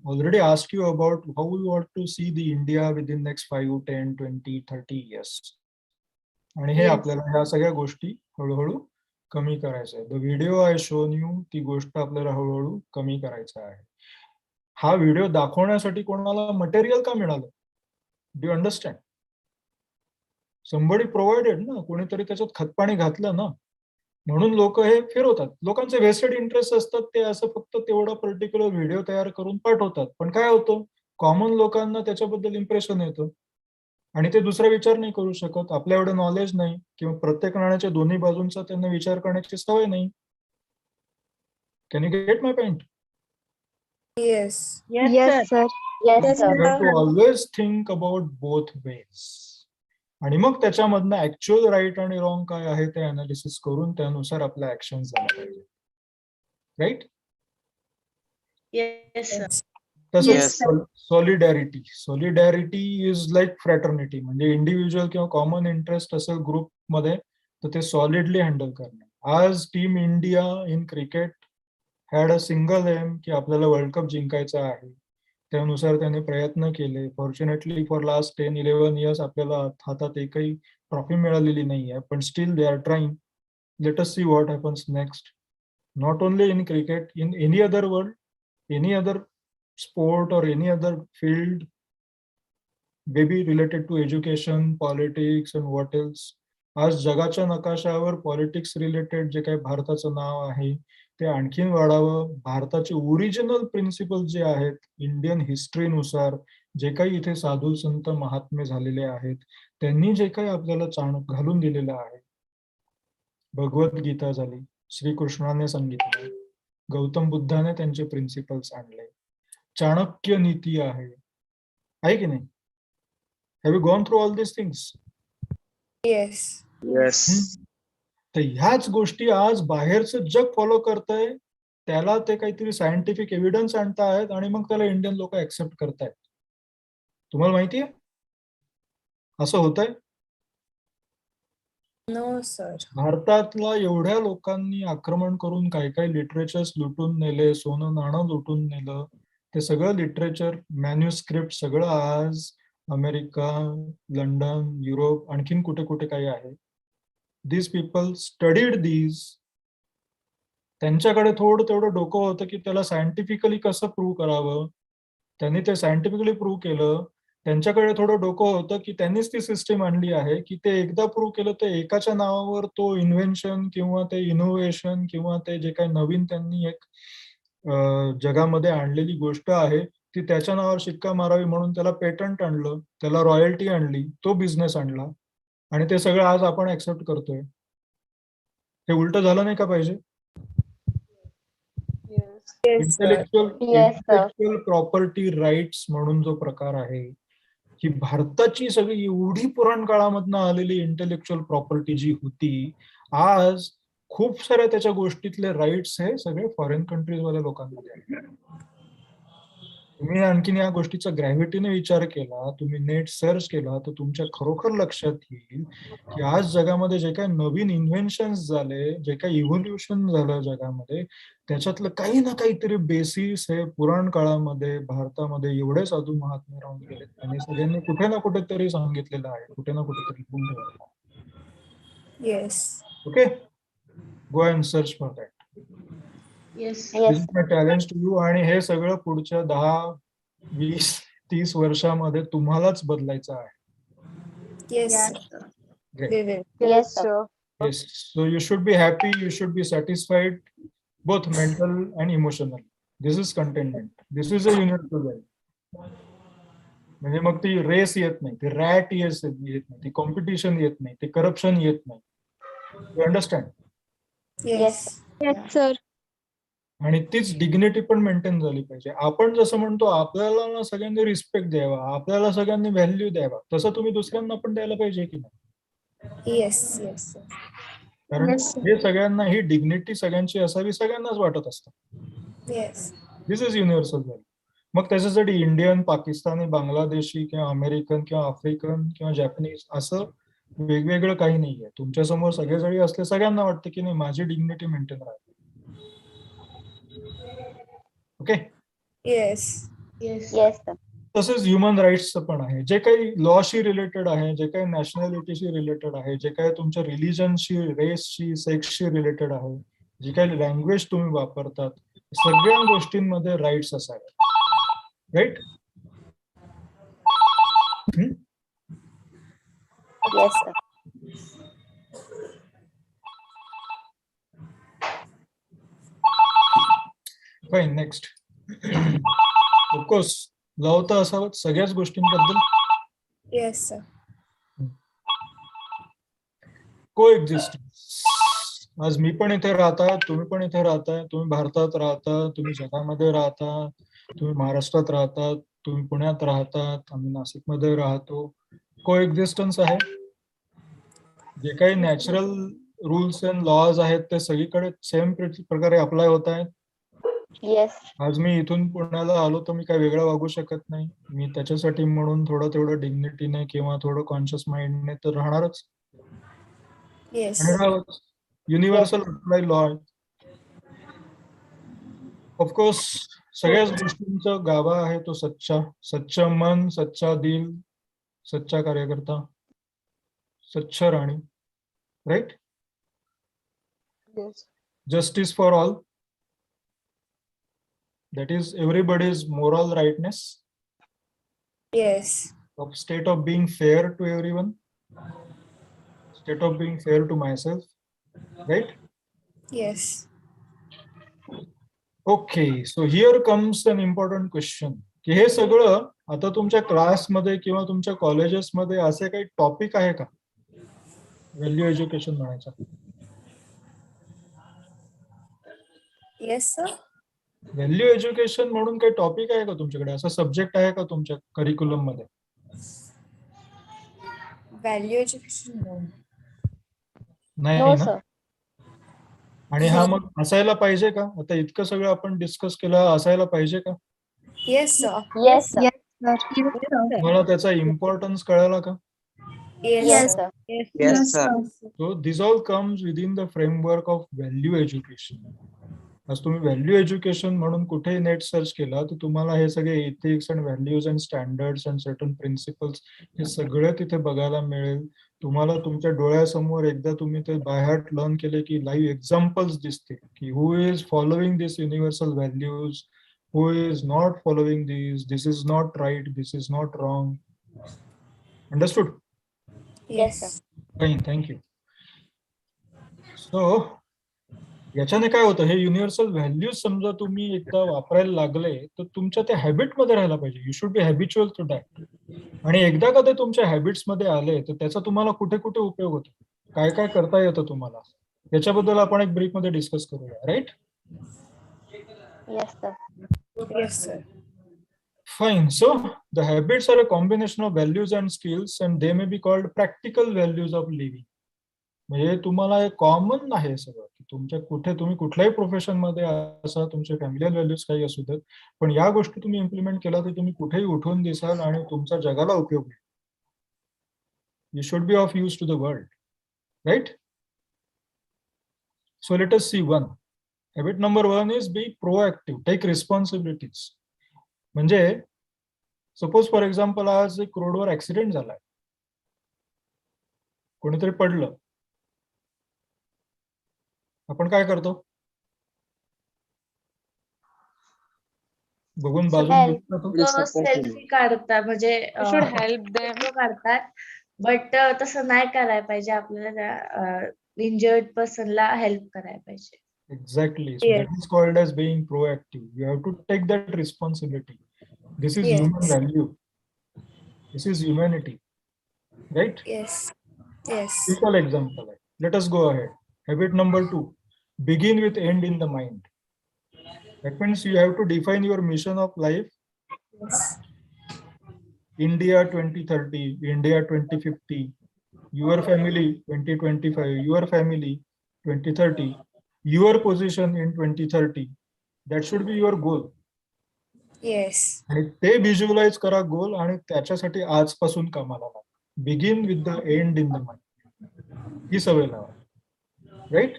already asked you about how you want to see the India within next 5, 10, 20, 30 years. आणि हे आपल्याला ह्या सगळ्या गोष्टी हळूहळू कमी करायचं आहे. The video I shown you, ती गोष्ट आपल्याला हळूहळू कमी करायचं आहे. हा व्हिडिओ दाखवण्यासाठी कोणाला मटेरियल का मिळालं? Do you understand? somebody provided ना, कोणीतरी त्याच्यात खतपाणी घातलं ना, म्हणून लोक हे फिरवतात. लोकांचे वेस्टेड इंटरेस्ट असतात, ते असं फक्त तेवढा पर्टिक्युलर व्हिडिओ तयार करून पाठवतात. पण काय होतं, कॉमन लोकांना त्याच्याबद्दल इम्प्रेशन येतं आणि ते दुसरा विचार नाही करू शकत. आपल्या एवढं नॉलेज नाही किंवा प्रत्येक नाण्याच्या दोन्ही बाजूंचा त्यांना विचार करण्याची सवय नाही. Can you get my point? Yes. sir. Always think about both ways. आणि मग त्याच्यामधनं ऍक्च्युअल राईट आणि रॉंग काय आहे ते अनालिसिस करून त्यानुसार आपल्या ऍक्शन झाल्या पाहिजे. राईट? तसंच सॉलिडॅरिटी इज लाईक फ्रॅटर्निटी. म्हणजे इंडिव्हिज्युअल किंवा कॉमन इंटरेस्ट असेल ग्रुपमध्ये तर ते सॉलिडली हँडल करणे. आज team India in cricket had a single aim की आपल्याला वर्ल्ड कप जिंकायचा आहे. त्यानुसार त्यांनी प्रयत्न केले. फॉर्च्युनेटली फॉर लास्ट 10-11 इयर्स आपल्याला हातात एकही ट्रॉफी मिळालेली नाही आहे, पण still they are trying. Let us see what happens next. Not only in cricket, in any other world, any other sport or any other field, maybe related to education, politics and what else. आज जगाच्या नकाशावर politics related जे काही भारताचं नाव आहे ते आणखीन वाढावं. भारताचे original principal जे आहेत इंडियन हिस्ट्रीनुसार, जे काही इथे साधू संत महात्मे झालेले आहेत, त्यांनी जे काही आपल्याला चाणक घालून दिलेलं आहे, भगवद्गीता झाली, श्रीकृष्णाने सांगितलं, गौतम बुद्धाने त्यांचे प्रिन्सिपल्स आणले, चाणक्य नीती आहे की नाही? Have you gone through all this things? Yes. Yes. तर ह्याच गोष्टी आज बाहेरचं जग फॉलो करतंय, त्याला ते काहीतरी सायंटिफिक एव्हिडन्स आणतायत आणि मग त्याला इंडियन लोक ऍक्सेप्ट करतायत. तुम्हाला माहितीये असं होतंय? No sir. भारतातला एवढ्या लोकांनी आक्रमण करून काय काय लिटरेचर्स लुटून नेले, सोनं नाणं लुटून नेलं, ते सगळं लिटरेचर मॅन्युस्क्रिप्ट सगळं आज अमेरिका, लंडन, युरोप, आणखीन कुठे कुठे काही आहे. these people studied these. त्यांच्याकडे थोडं तेवढं डोकं होतं की त्याला सायंटिफिकली कसं प्रूव्ह करावं. त्यांनी ते सायंटिफिकली प्रूव्ह केलं. त्यांच्याकडे थोडं डोकं होतं की त्यांनीच ती सिस्टीम आणली आहे की ते एकदा प्रूव्ह केलं तर एकाच्या नावावर तो इन्व्हेन्शन किंवा ते इनोव्हेशन किंवा ते जे काही नवीन त्यांनी एक जगामध्ये आणलेली गोष्ट आहे ती त्याच्या नावावर शिक्का मारावी म्हणून त्याला पेटंट आणलं, त्याला रॉयल्टी आणली, तो बिझनेस आणला आणि ते सगळं आज आपण ऍक्सेप्ट करतोय. हे उलट झालं नाही का पाहिजे? इंटेलेक्च्युअल प्रॉपर्टी राईट्स म्हणून जो प्रकार आहे, ही भारताची सगळी एवढी पुराण काळामधनं आलेली इंटेलेक्च्युअल प्रॉपर्टी जी होती, आज खूप साऱ्या त्याच्या गोष्टीतले राईट्स हे सगळे फॉरेन कंट्रीजवाल्या लोकांमध्ये आहेत. तुम्ही आणखीन या गोष्टीचा ग्रॅव्हिटीने विचार केला, तुम्ही नेट सर्च केला, तर तुमच्या खरोखर लक्षात येईल की आज जगामध्ये जे काही नवीन इन्व्हेन्शन्स झाले, जे काही इव्होल्युशन झालं जगामध्ये, त्याच्यातलं काही ना काहीतरी बेसिस हे पुराण काळामध्ये भारतामध्ये एवढे साधू महात्मे राहून गेले, त्यांनी सगळ्यांनी कुठे ना कुठेतरी सांगितलेलं आहे, कुठे ना कुठेतरी लिहून ठेवलेलं आहे. Yes. Okay, go and search for that. Yes. This is my challenge to you. आणि हे सगळं पुढच्या 10, 20, 30 वर्षामध्ये तुम्हालाच बदलायचं आहे. Yes. Yes, sir. Yes, so you should be happy, you should be satisfied, both mental and emotional. This is contentment. This is a universal value. म्हणजे मग ती रेस येत नाही, ती रॅट येत नाही, ती कॉम्पिटिशन येत नाही, ते करप्शन येत नाही. You understand? Yes. Yes, sir. आणि तीच डिग्निटी पण मेंटेन झाली पाहिजे. आपण जसं म्हणतो आपल्याला ना सगळ्यांनी रिस्पेक्ट द्यावा, आपल्याला सगळ्यांनी व्हॅल्यू द्यावा, तसं तुम्ही दुसऱ्यांना पण द्यायला पाहिजे की नाही? येस. येस. कारण हे सगळ्यांना ही डिग्निटी सगळ्यांची असावी सगळ्यांनाच वाटत असतं. Yes. This is universal value. मग त्याच्यासाठी इंडियन, पाकिस्तानी, बांगलादेशी किंवा अमेरिकन किंवा आफ्रिकन किंवा जॅपनीज असं वेगवेगळं काही नाहीये. तुमच्या समोर सगळे जरी असले, सगळ्यांना वाटतं की नाही माझी डिग्निटी मेंटेन राहते. ओके. येस. येस. तसंच ह्युमन राईट्सचं पण आहे. जे काही लॉशी रिलेटेड आहे, जे काही नॅशनॅलिटीशी रिलेटेड आहे, जे काही तुमच्या रिलिजनशी, रेसशी, सेक्सशी रिलेटेड आहे, जी काही लँग्वेज तुम्ही वापरतात, सगळ्या गोष्टींमध्ये राईट्स असावे. Right? Yes. Fine. Next. Of course love तर असावंच सगळ्याच गोष्टींबद्दल. Yes sir. Coexistence. आज मी पण इथे राहताय, तुम्ही पण इथे राहताय, तुम्ही भारतात राहता, तुम्ही जगामध्ये राहता, तुम्ही महाराष्ट्रात राहतात, तुम्ही पुण्यात राहतात, आम्ही नाशिकमध्ये राहतो. को एक्झिस्टन्स आहे. जे काही नॅचरल रूल्स अँड लॉज आहेत ते सगळीकडे सेम प्रकारे अप्लाय होत आहेत. येस. आज मी इथून पुण्याला आलो तर मी काही वेगळं वागू शकत नाही. मी त्याच्यासाठी म्हणून थोडं तेवढं डिग्निटीने किंवा थोडं कॉन्शियस माइंडने तर राहणारच. येस. युनिव्हर्सल अप्लाय लॉ आहे. ऑफकोर्स सगळ्याच गोष्टींचा गाभा आहे तो सच्चा. सच्चा मन, सच्चा दिल, सच्चा कार्यकर्ता, स्वच्छ राणी. Right? Justice for all. That is everybody's moral rightness. Yes. Of state of being fair to everyone. State of being fair to myself. Right? Yes. Okay. So here comes an important question. की हे सगळं आता तुमच्या क्लासमध्ये किंवा तुमच्या कॉलेजेसमध्ये असे काही topic आहे का व्हॅल्यू एज्युकेशन म्हणायचं? Yes sir. व्हॅल्यू एज्युकेशन म्हणून काही टॉपिक आहे का तुमच्याकडे? असा सब्जेक्ट आहे का तुमच्या करिक्युलम मध्ये? Value education. नाही ना? आणि हा मग असायला पाहिजे का? आता इतकं सगळं आपण डिस्कस केलं, असायला पाहिजे का? Yes, sir. Yes, sir. मला त्याचा इम्पॉर्टन्स कळाला का? Yes, Yes, sir. sir. Yes, sir. So this all comes within the framework of value education. आज तुम्ही व्हॅल्यू एज्युकेशन म्हणून कुठेही नेट सर्च केला तर तुम्हाला हे सगळे ethics and values and standards and certain principles हे सगळं तिथे बघायला मिळेल. तुम्हाला तुमच्या डोळ्यासमोर एकदा तुम्ही ते बाय हार्ट लर्न केले की लाईव्ह एक्झाम्पल्स दिसतील की who is following this universal values, who is not following this is not right, this is not wrong. Understood? Yes. Fine, thank you. So याच्याने काय होतं, हे युनिव्हर्सल व्हॅल्यूज समजा तुम्ही एकदा वापरायला लागले तर तुमच्या त्या हॅबिटमध्ये राहायला पाहिजे. You should be habitual to that. आणि एकदा का ते तुमच्या हॅबिट्स मध्ये आले तर त्याचा तुम्हाला कुठे कुठे उपयोग होतो, काय काय करता येतं तुम्हाला, याच्याबद्दल आपण एक ब्रीफ मध्ये डिस्कस करूया. Right? Yes, sir. Yes, sir. Fine. So the habits are a combination of values and skills and they may be called practical values of living. म्हणजे तुम्हाला हे कॉमन आहे सगळं की तुमच्या कुठे तुम्ही कुठल्याही प्रोफेशन मध्ये असा तुमचे फॅमिलियल व्हॅल्यूज काही असू देत, पण या गोष्टी तुम्ही इम्प्लिमेंट केला तर तुम्ही कुठेही उठून दिसाल आणि तुमच्या जगाला उपयोग होईल. You should be of use to the world. Right? So let us see one. Habit number 1 is be proactive, take responsibilities. म्हणजे सपोज फॉर एक्झाम्पल आज एक रोडवर ऍक्सिडेंट झालाय, कोणीतरी पडलं, आपण काय करतो? बघून बाजून सेल्फी काढतात म्हणजे You should help them. photo काढतात, बट तसं नाही करायला पाहिजे. आपल्याला त्या इंजर्ड पर्सनला हेल्प करायला पाहिजे. Exactly. So that is called as being proactive. You have to take that responsibility. This is human value. This is humanity. Right? Yes. Yes. Simple example. Let us go ahead. Habit number 2. Begin with end in the mind. That means you have to define your mission of life. Yes. India 2030, India 2050, your family 2025, your family 2030, your position in 2030. That should be your goal. Yes. आणि ते visualise करा गोल आणि त्याच्यासाठी आजपासून कामाला लागा. Begin with the end in the mind. ही सवय लावा. Right?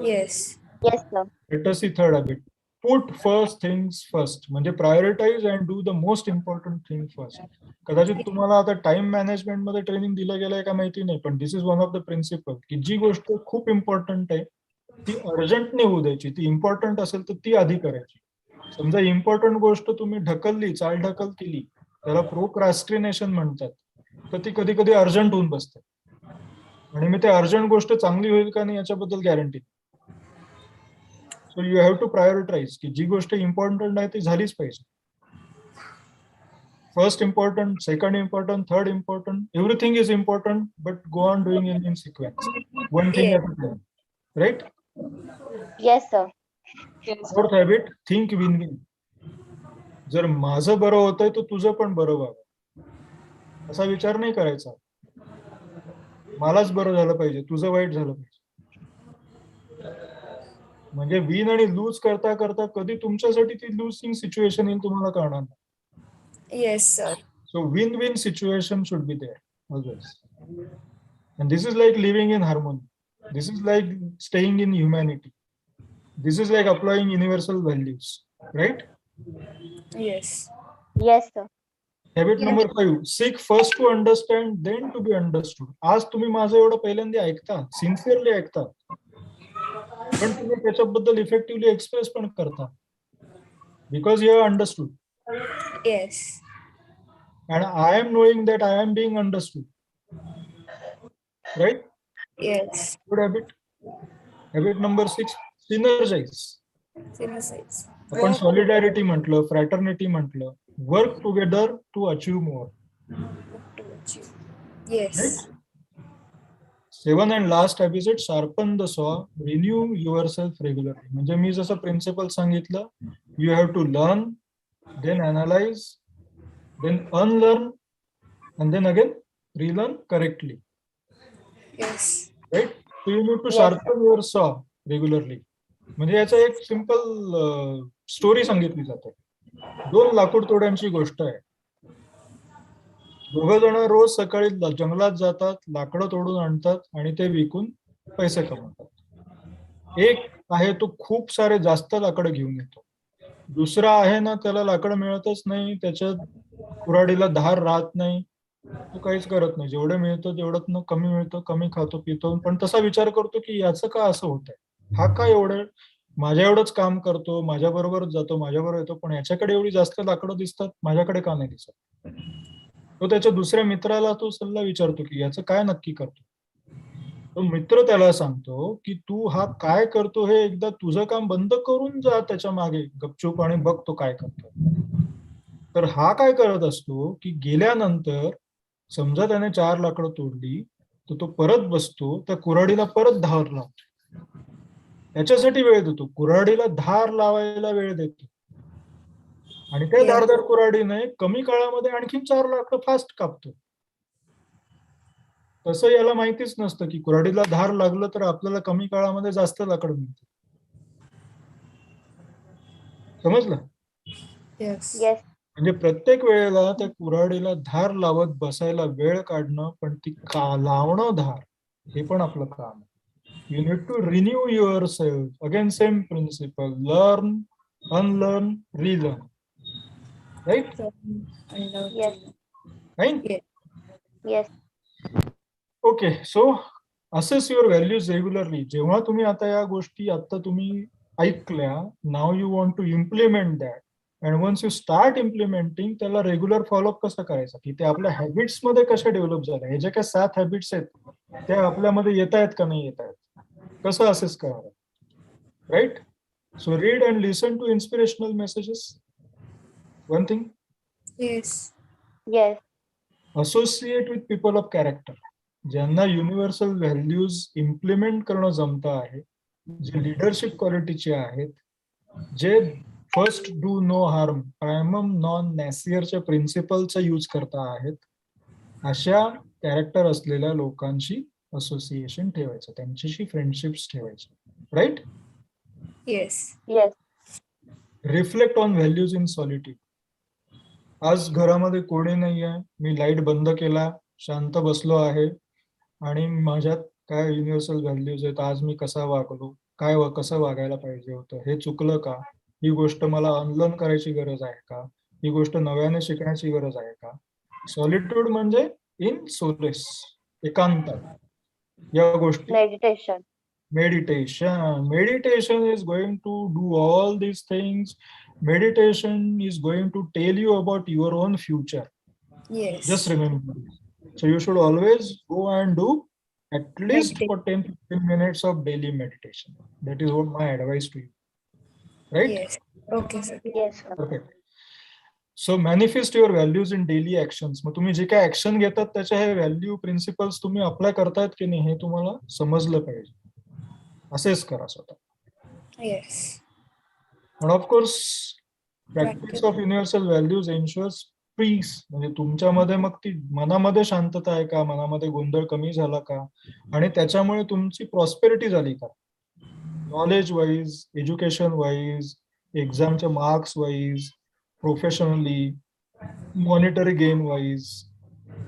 Yes. Yes, sir. Let us see third habit. Put first things first. म्हणजे prioritize and do the most important thing first. कदाचित तुम्हाला आता टाइम मॅनेजमेंट मध्ये ट्रेनिंग दिलं गेलंय का माहिती नाही, पण this is one of the principle की जी गोष्ट खूप इम्पॉर्टंट आहे ती अर्जंट नाही होऊ द्यायची. ती इम्पॉर्टंट असेल तर ती आधी करायची. समजा इम्पॉर्टंट गोष्ट तुम्ही ढकलली, चालढकल केली, त्याला प्रोक्रॅस्टिनेशन म्हणतात, तर ती कधी कधी अर्जंट होऊन बसते. आणि मी ते अर्जंट गोष्ट चांगली होईल का नाही याच्याबद्दल guarantee. So you have to prioritize की जी गोष्ट इम्पॉर्टंट आहे ती झालीच पाहिजे. First important, second important, third important, everything is important, but go on doing in sequence, one thing at a time. Right? Yes, sir. Fourth habit, think win win. जर माझं बरं होतंय तर तुझं पण बरं व्हावं असा विचार नाही करायचा. मलाच बरं झालं पाहिजे, तुझं वाईट झालं पाहिजे. म्हणजे विन आणि लूज करता करता कधी तुमच्यासाठी ती लूजिंग सिच्युएशन येईल तुम्हाला कळणार नाही. Yes, sir. So win-win situation should be there always. And this is like living in harmony. This is like staying in humanity. This is like applying universal values. Right? Yes. Yes, sir. Habit number 5. Seek first to understand, then to be understood. आज तुम्ही माझं एवढं पहिल्यांदा ऐकता, sincerely ऐकता, पण तुम्ही त्याच्याबद्दल इफेक्टिव्हली एक्सप्रेस पण करता. Because you are understood. Yes. And I am knowing that I am being understood. Right? Yes. Good habit. Habit number 6. Synergize. Synergize. आपण सॉलिडॅरिटी म्हटलं, फ्रॅटर्निटी म्हटलं, work together to achieve more. Yes. 7 and last habit, sharpen the saw, renew yourself regularly. म्हणजे मी जसं principal सांगितलं, you have to learn, then analyze, then unlearn, and then again relearn correctly. Yes. Right? So you need to sharpen your saw regularly. म्हणजे याचं एक simple story सांगितली जाते. 2 लाकूड तोड्यांची गोष्ट आहे. दोघं जण रोज सकाळी जंगलात जातात, लाकडं तोडून आणतात आणि ते विकून पैसे कमवतात. एक आहे तो खूप सारे जास्त लाकडं घेऊन येतो. दुसरा आहे ना, त्याला लाकडं मिळतच नाही, त्याच्या कुऱ्हाडीला धार राहत नाही, तो काहीच करत नाही. जेवढं मिळतं तेवढं कमी मिळतं, कमी खातो पितो, पण तसा विचार करतो की याचं का असं होतंय, हा का एवढं माझ्या एवढंच काम करतो, माझ्या बरोबरच जातो, माझ्या बरोबर येतो, पण याच्याकडे एवढी जास्त लाकडं दिसतात, माझ्याकडे का नाही दिसत. तो त्याच्या दुसऱ्या मित्राला तो सल्ला विचारतो की याचं काय नक्की करतो. तो मित्र त्याला सांगतो की तू हा काय करतो हे एकदा तुझं काम बंद करून जा त्याच्या मागे गपचूप आणि बघ तो काय करतो. तर हा काय करत असतो की गेल्यानंतर समजा त्याने 4 लाकडं तोडली तर तो परत बसतो, त्या कुऱ्हाडीला परत धार लावतो. त्याच्यासाठी वेळ देतो, कुऱ्हाडीला धार लावायला वेळ देतो आणि त्या धारदार कुऱ्हाडीने कमी काळामध्ये आणखीन 4 लाकडं फास्ट कापतो. तसं याला माहितीच नसतं की कुऱ्हाडीला धार लागलं तर आपल्याला कमी काळामध्ये जास्त लाकडं मिळतं. समजलं? म्हणजे प्रत्येक वेळेला त्या कुऱ्हाडीला धार लावत बसायला वेळ काढणं, पण ती लावणं धार, हे पण आपलं काम आहे. You need to renew yourself. Again, same principle. Learn, unlearn, relearn. Right? Yes. Right? Yes. Okay. So, assess your values regularly. जेव्हा तुम्ही आता या गोष्टी आता तुम्ही ऐकल्या, now you want to implement that. And once you start implementing, त्याला regular follow up कसं करायचं, की ते आपल्या हॅबिट्स मध्ये कशा डेव्हलप झाल्या, हे जे काही 7 हॅबिट्स आहेत ते आपल्यामध्ये येत आहेत का नाही येत आहेत, कसं असेस करावं. Right? So read and listen to inspirational messages. One thing. Yes. Yes. Associate with people of character, ज्यांना युनिव्हर्सल व्हॅल्यूज इम्प्लिमेंट करणं जमतं आहे, जे लिडरशिप क्वालिटीचे आहेत, जे first do no harm, primum non नॅसियरच्या प्रिन्सिपलचा यूज करता आहेत, अशा कॅरेक्टर असलेल्या लोकांशी असोसिएशन ठेवायचं, त्यांच्याशी फ्रेंडशिप्स ठेवायचे. Right? Yes. Yes. Reflect on values in solitude. आज घरामध्ये कोणी नाही आहे, मी लाईट बंद केला, शांत बसलो आहे आणि माझ्यात काय युनिव्हर्सल व्हॅल्यूज आहेत, आज मी कसा वागलो, काय कसं वागायला पाहिजे होतं, हे चुकलं का, ही गोष्ट मला अनलर्न करायची गरज आहे का, ही गोष्ट नव्याने शिकण्याची गरज आहे का. सॉलिट्यूड म्हणजे इन सोलेस, एकांत. या गोष्टी Meditation. meditation is going to do all these things. Meditation is going to tell you about your own future. Yes. Just remember this. So you should always go and do at least for 10-15 minutes of daily meditation. That is what my advice to you. Right? Yes. Okay, sir. Yes, sir. Perfect. So manifest your values in daily actions. मग तुम्ही जे काय action घेतात त्याच्या हे value principles तुम्ही apply करतायत की नाही हे तुम्हाला समजलं पाहिजे. असेच करा स्वतः. Yes. And of course, practice of universal values ensures peace. म्हणजे तुमच्यामध्ये मग ती मनामध्ये शांतता आहे का, मनामध्ये गोंधळ कमी झाला का, आणि त्याच्यामुळे तुमची प्रॉस्पेरिटी झाली का, नॉलेज वाईज, एज्युकेशन वाईज, एक्झामच्या marks wise, professionally, monetary gain wise,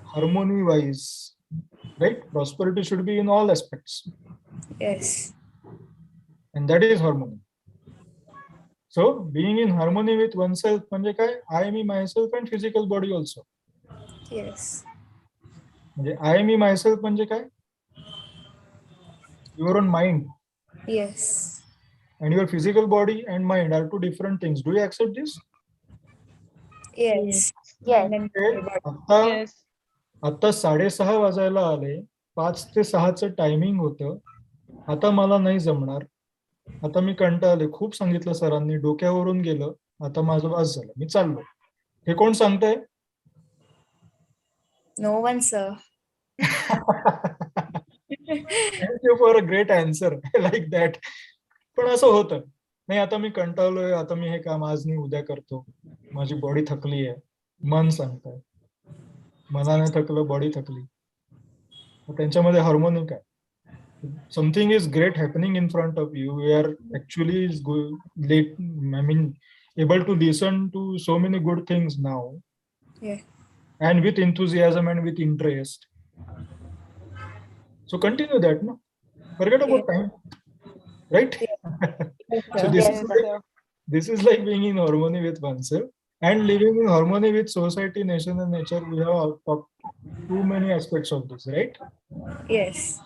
harmony wise. Right? Prosperity should be in all aspects. Yes. And that is harmony. So being in harmony with oneself म्हणजे काय, I, me, myself and physical body also. Yes. म्हणजे I, me, myself म्हणजे काय, your own mind. Yes. And your physical body and mind are two different things. Do you accept this? Yes. Yes. आता 6:30 वाजायला आले, 5 ते 6चं timing होतं. आता मला नाही जमणार, आता मी कंटाळले, खूप सांगितलं सरांनी, डोक्यावरून गेलं, आता माझं वाज झालं, मी चाललो. हे कोण सांगतंय? No one, sir. Thank you for a great answer. I like that. पण असं होतं नाही, आता मी कंटाळलोय, आता मी हे काम आज नाही उद्या करतो, माझी बॉडी थकली आहे, मन सांगतंय. मनाने थकलं, बॉडी थकली, त्यांच्यामध्ये हार्मोनी काय. something is great happening in front of you, we are actually late, I mean, able to listen to so many good things now. Yeah. And with enthusiasm and with interest. So continue that, no? Forget about time, right? So this is like being in harmony with oneself and living in harmony with society, nation, and nature. We have talked too many aspects of this, right? Yes.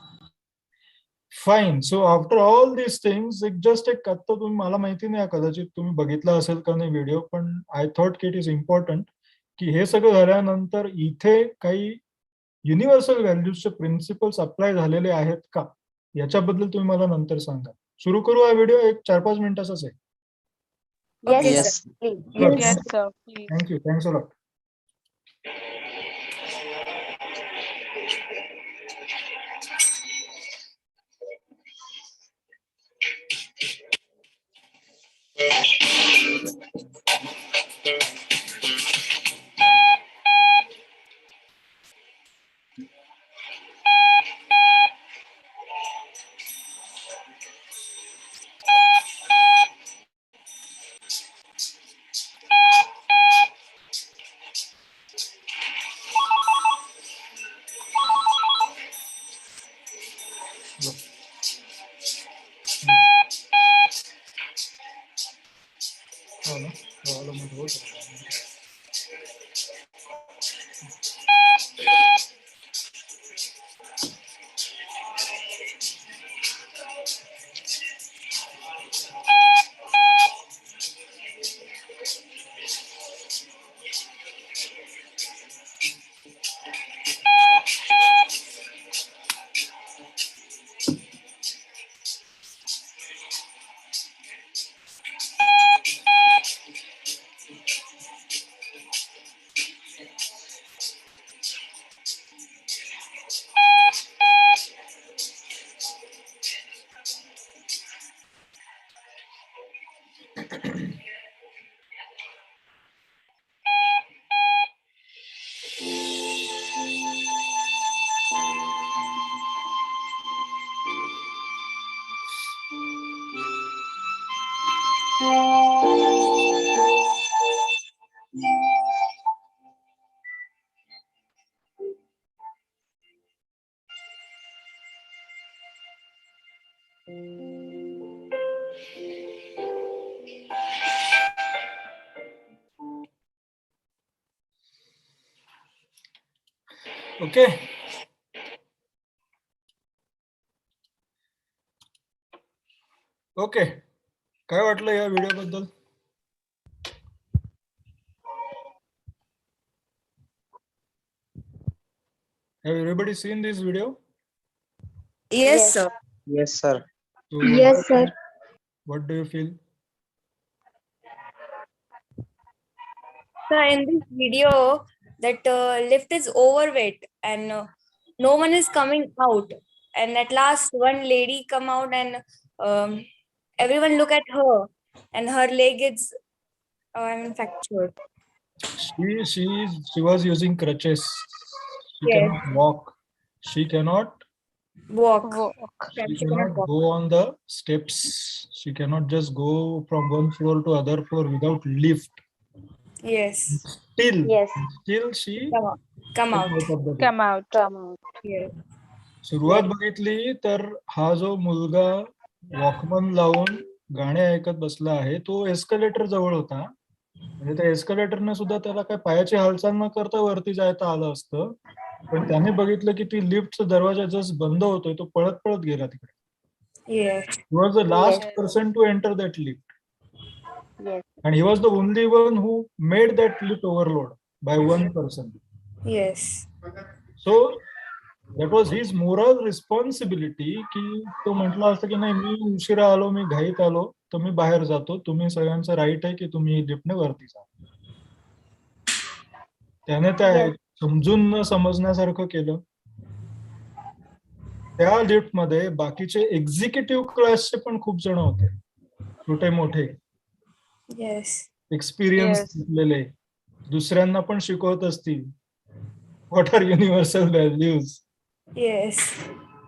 Fine. So after all these things, just एक कत्ता तुम्ही मला माहिती नाही कदाचित तुम्ही बघितला असेल का नाही व्हिडिओ, पण आय थॉट की इट इज इम्पॉर्टंट की हे सगळं झाल्यानंतर इथे काही युनिव्हर्सल व्हॅल्यूजचे प्रिन्सिपल्स अप्लाय झालेले आहेत का याच्याबद्दल तुम्ही मला नंतर सांगा. सुरू करू हा व्हिडिओ, एक 4-5 मिनिटाचाच आहे. Yes. Yes, sir. Please. Thank you, thanks a lot. Okay. Okay, काय वाटलं या व्हिडिओ बद्दल? Have everybody seen this video? Yes, sir. Yes, sir. So Yes, sir. what do you feel? So in this video, that lift is overweight and no one is coming out. And at last, one lady come out and everyone look at her, and her leg is fractured. She was using crutches. She Yes. cannot walk. She cannot Walk. She cannot go on the steps. She cannot just go from one floor to other floor without lift. Yes. Still she Come out. Come out. Yes. सुरुवात बघितली तर हा जो मुलगा Walkman लावून गाणे ऐकत बसला आहे तो एस्कलेटर जवळ होता. म्हणजे त्या एस्कलेटरने सुद्धा त्याला काय पायाची हालचाल न करता वरती जायला आलं असतं, पण त्याने बघितलं की ती लिफ्टचा दरवाजा जस्ट बंद होतोय, तो पळत पळत गेला तिकडे. Yes. He was the last person to enter that lift. And he was the only one who made that lift overload by one person. Yes. So that was his moral responsibility की तो म्हटला असतं की नाही मी उशिरा आलो, मी घाईत आलो, तर मी बाहेर जातो, तुम्ही सगळ्यांचं राईट आहे की तुम्ही लिफ्टने वरती जा. त्याने त्या समजून न समजण्यासारखं केलं. त्या लिफ्ट मध्ये बाकीचे एक्झिक्युटिव्ह क्लासचे पण खूप जण होते, छोटे मोठे, एक्सपिरियन्स असलेले, दुसऱ्यांना पण शिकवत असतील what are universal values. Yes.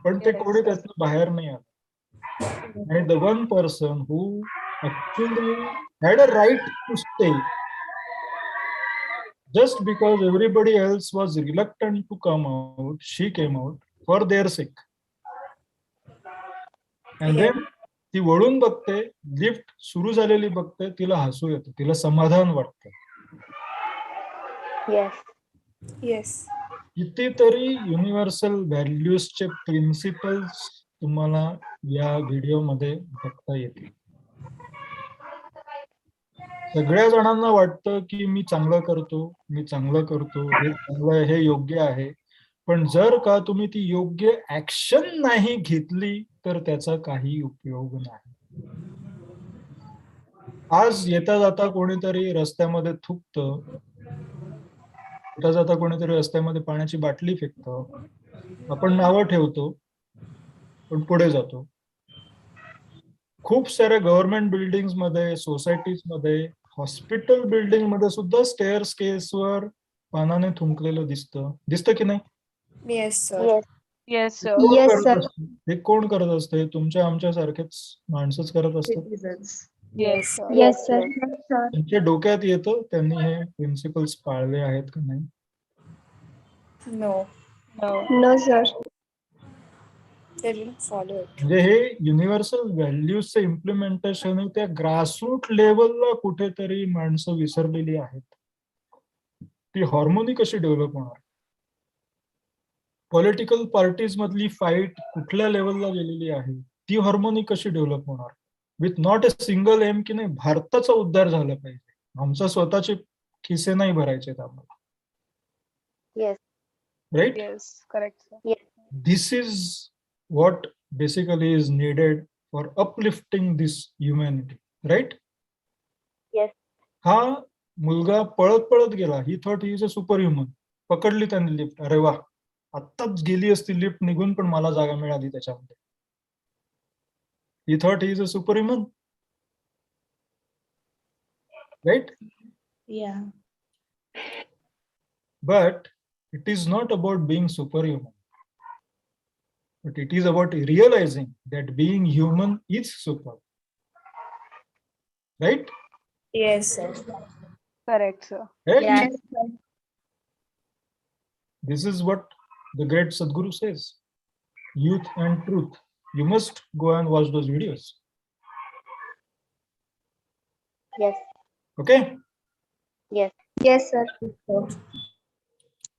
पण ते कोणी त्यातून बाहेर नाही आलं. आणि the one person who actually had a right to stay, just because everybody else was reluctant to come out, she came out for their sake. And then ती वळून बघते, लिफ्ट सुरू झालेली बघते, तिला हसू येतं, तिला समाधान वाटतं. Yes. कितीतरी युनिव्हर्सल व्हॅल्यूजचे प्रिन्सिपल्स तुम्हाला या व्हिडिओमध्ये बघता येतील. सगळ्या जणांना वाटतं की मी चांगलं करतो, हे चांगलं आहे, हे योग्य आहे. पण जर का तुम्ही ती योग्य ऍक्शन नाही घेतली तर त्याचा काही उपयोग नाही. आज येता जाता कोणीतरी रस्त्यामध्ये थुकतं, येता जाता कोणीतरी रस्त्यामध्ये पाण्याची बाटली फेकतं, आपण नावं ठेवतो पण पुढे जातो. खूप साऱ्या गव्हर्नमेंट बिल्डिंग मध्ये, सोसायटीज मध्ये, हॉस्पिटल बिल्डिंग मध्ये सुद्धा स्टेअर्स केसवर पानाने थुंकलेलं दिसतं की नाही? Yes, sir. Yes, sir. हे कोण करत असतं? हे तुमच्या आमच्या सारखेच माणसंच करत असतात. Yes, sir. Yes, sir. त्यांच्या डोक्यात येतं त्यांनी हे प्रिन्सिपल्स पाळले आहेत का नाही? No, No, sir. they didn't follow it. म्हणजे हे युनिव्हर्सल व्हॅल्यूजचं इम्प्लिमेंटेशन आहे, त्या ग्रासरूट लेवलला कुठेतरी माणसं विसरलेली आहेत. ती हार्मोनी कशी डेव्हलप होणार? पॉलिटिकल पार्टीज मधली फाईट कुठल्या लेवलला गेलेली आहे, ती हार्मोनी कशी डेव्हलप होणार? With not a single aim की नाही भारताचा उद्धार झाला पाहिजे, आमचा स्वतःचे खिसे नाही भरायचे आम्हाला. Right? Yes, correct, sir. This is what basically is needed for uplifting this humanity, right? हा मुलगा पळत पळत गेला, ही thought he is a super human. पकडली त्यांनी लिफ्ट, अरे वा, आत्ताच गेली असती लिफ्ट निघून पण मला जागा मिळाली त्याच्यामध्ये. He thought he is a super human, right? But it is not about being superhuman, but it is about realizing that being human is super, right? Yes, sir. Correct, sir. Right? This is what the great Sadhguru says, youth and truth. You must go and watch those videos. Okay? Yes, sir.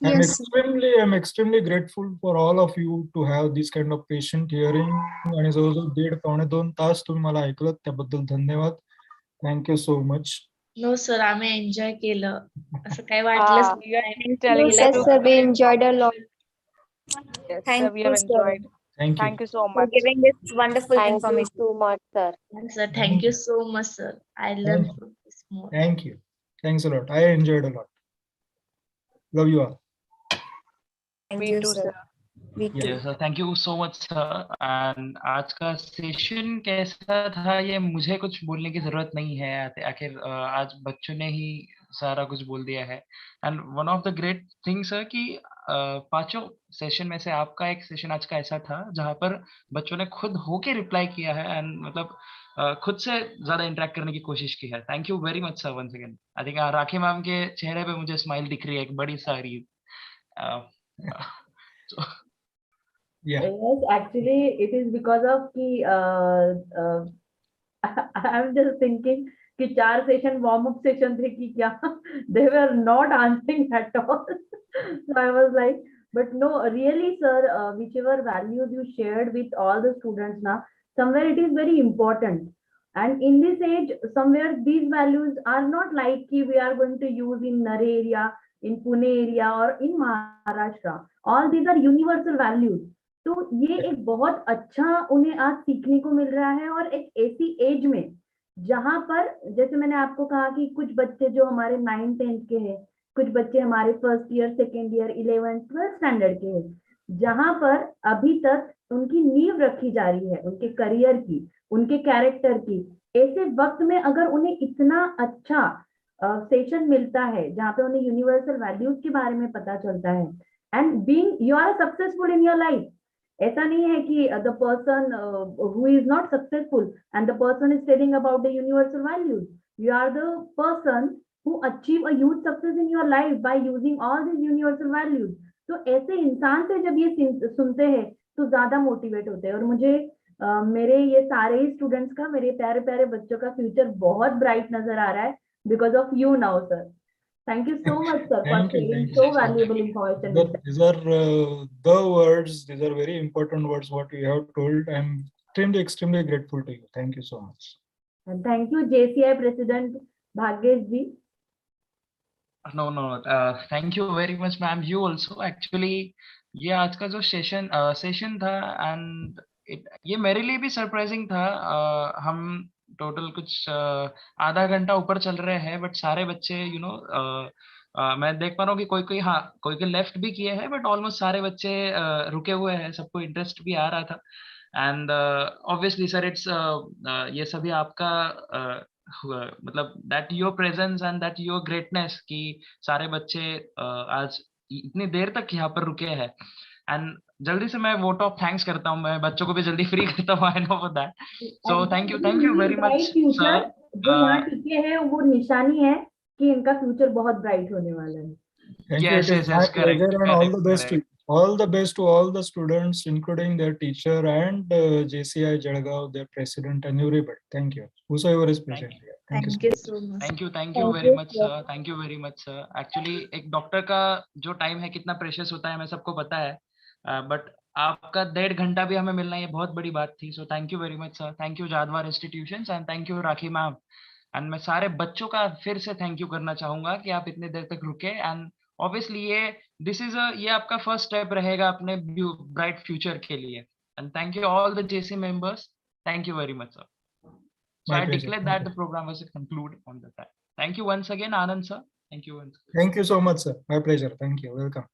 I'm extremely grateful for all of you to have this kind of patient hearing. आणि जवळजवळ 1.5-2 तास तुम्ही मला ऐकलं, त्याबद्दल धन्यवाद. Thank you so much. No sir, आम्ही enjoy केलं, असं काही वाटलंच Yes, sir. We enjoyed a lot. Yes, Thank sir. We have you, sir. enjoyed. Thank you. Thank you so For much. giving this wonderful information. Too much, sir. sir. Thank you so much, sir. I learned from this more. Thank you. Thanks a lot. I enjoyed a lot. Love you all. Thank Me you, too, sir. sir. Me too. Yes, sir. Thank you so much, sir. And आज का session कैसा था ये मुझे कुछ बोलने की जरूरत नहीं है. आखिर आज बच्चों ने ही सारा कुछ बोल दिया है. And one of the great things है कि पांचों सेशन में से आपका एक सेशन आज का ऐसा था जहां पर बच्चों ने खुद होके रिप्लाई किया है एंड मतलब खुद से ज्यादा इंटरेक्ट करने की कोशिश की है. Thank you very much sir once again. I think Rakhi ma'am के चेहरे पे मुझे स्माइल दिख रही है एक बड़ी सारी. Yeah. Yes, actually, it is because of I'm just thinking कि 4 सेशन वार्म अप सेशन थे कि क्या they were not answering at all. So I was like, but no, really, sir, whichever values you shared with all the students now, somewhere it is very important. And in this age, somewhere these values are not like कि we are going to use in Nare area, in Pune area, or in Maharashtra. All these are universal values. तो ये एक बहुत अच्छा उन्हें आज सीखने को मिल रहा है, और एक ऐसी एज में जहां पर जैसे मैंने आपको कहा कि कुछ बच्चे जो हमारे 9th-10th के हैं, कुछ बच्चे हमारे 1st year 2nd year 11th 12th standard के हैं, जहां पर अभी तक उनकी नींव रखी जा रही है, उनके करियर की, उनके कैरेक्टर की. ऐसे वक्त में अगर उन्हें इतना अच्छा सेशन मिलता है जहाँ पे उन्हें यूनिवर्सल वैल्यूज के बारे में पता चलता है, and being you are successful in your life, ऐसा नहीं है कि the person who is not successful and the person is telling about the universal values. You are the person who achieve a huge success in your life by using all these universal values. तो ऐसे इंसान से जब ये सुनते हैं तो ज्यादा मोटिवेट होते हैं, और मुझे मेरे ये सारे ही स्टूडेंट्स का, मेरे प्यारे प्यारे बच्चों का फ्यूचर बहुत ब्राइट नजर आ रहा है because of you now sir. Thank you so much, sir, for Thank you. sharing Thank so you. valuable information with us. These are the words. These are very important words. What you have told. I'm extremely grateful to you. Thank you so much. And thank you, JCI President Bhagyesh ji. No, thank you very much, ma'am. You also actually, ये आज का जो session था, and ये मेरे लिए भी surprising था. हम टोटल कुछ आधा घंटा ऊपर चल रहे हैं, बट सारे बच्चे मैं देख पा रहा हूँ कि कोई लेफ्ट भी किए हैं, बट ऑलमोस्ट सारे बच्चे रुके हुए हैं. सबको इंटरेस्ट भी आ रहा था. एंड ऑब्वियसली सर, इट्स ये सभी आपका मतलब that your presence and that your greatness कि सारे बच्चे आज इतनी देर तक यहाँ पर रुके हैं. एंड जल्दी से मैं वोट ऑफ थैंक्स करता हूँ, मैं बच्चों को भी जल्दी फ्री करता हूँ. I know for that. So thank you very much sir. जो यहाँ टिके हैं वो निशानी है कि इनका फ्यूचर बहुत ब्राइट होने वाला है. Thank you. It is my pleasure, and all the best to you. All the best to all the students, including their teacher and JCI Jadhavar, their president, and everybody. Thank you. Whosoever is present here. Thank you so much. Thank you very much sir. Thank you very much sir. Actually एक doctor का जो time है कितना precious होता है हमें सबको पता है, बट आपका 1.5 घंटा भी हमें मिलना ये बहुत बड़ी बात थी. So thank you very much sir. Thank you Jadhavar institutions, and thank you rakhi ma'am. And मैं सारे बच्चों का फिर से थैंक यू करना चाहूंगा कि आप इतने देर तक रुके. एंड ऑब्वियसली ये आपका फर्स्ट स्टेप रहेगा अपने ब्राइट फ्यूचर के लिए. And thank you all the JC members. Thank you very much sir. So I declare that the program was concluded on the time. Thank you once again, Anand sir. Thank you once again. Thank you so much, sir. My pleasure. Thank you. Welcome.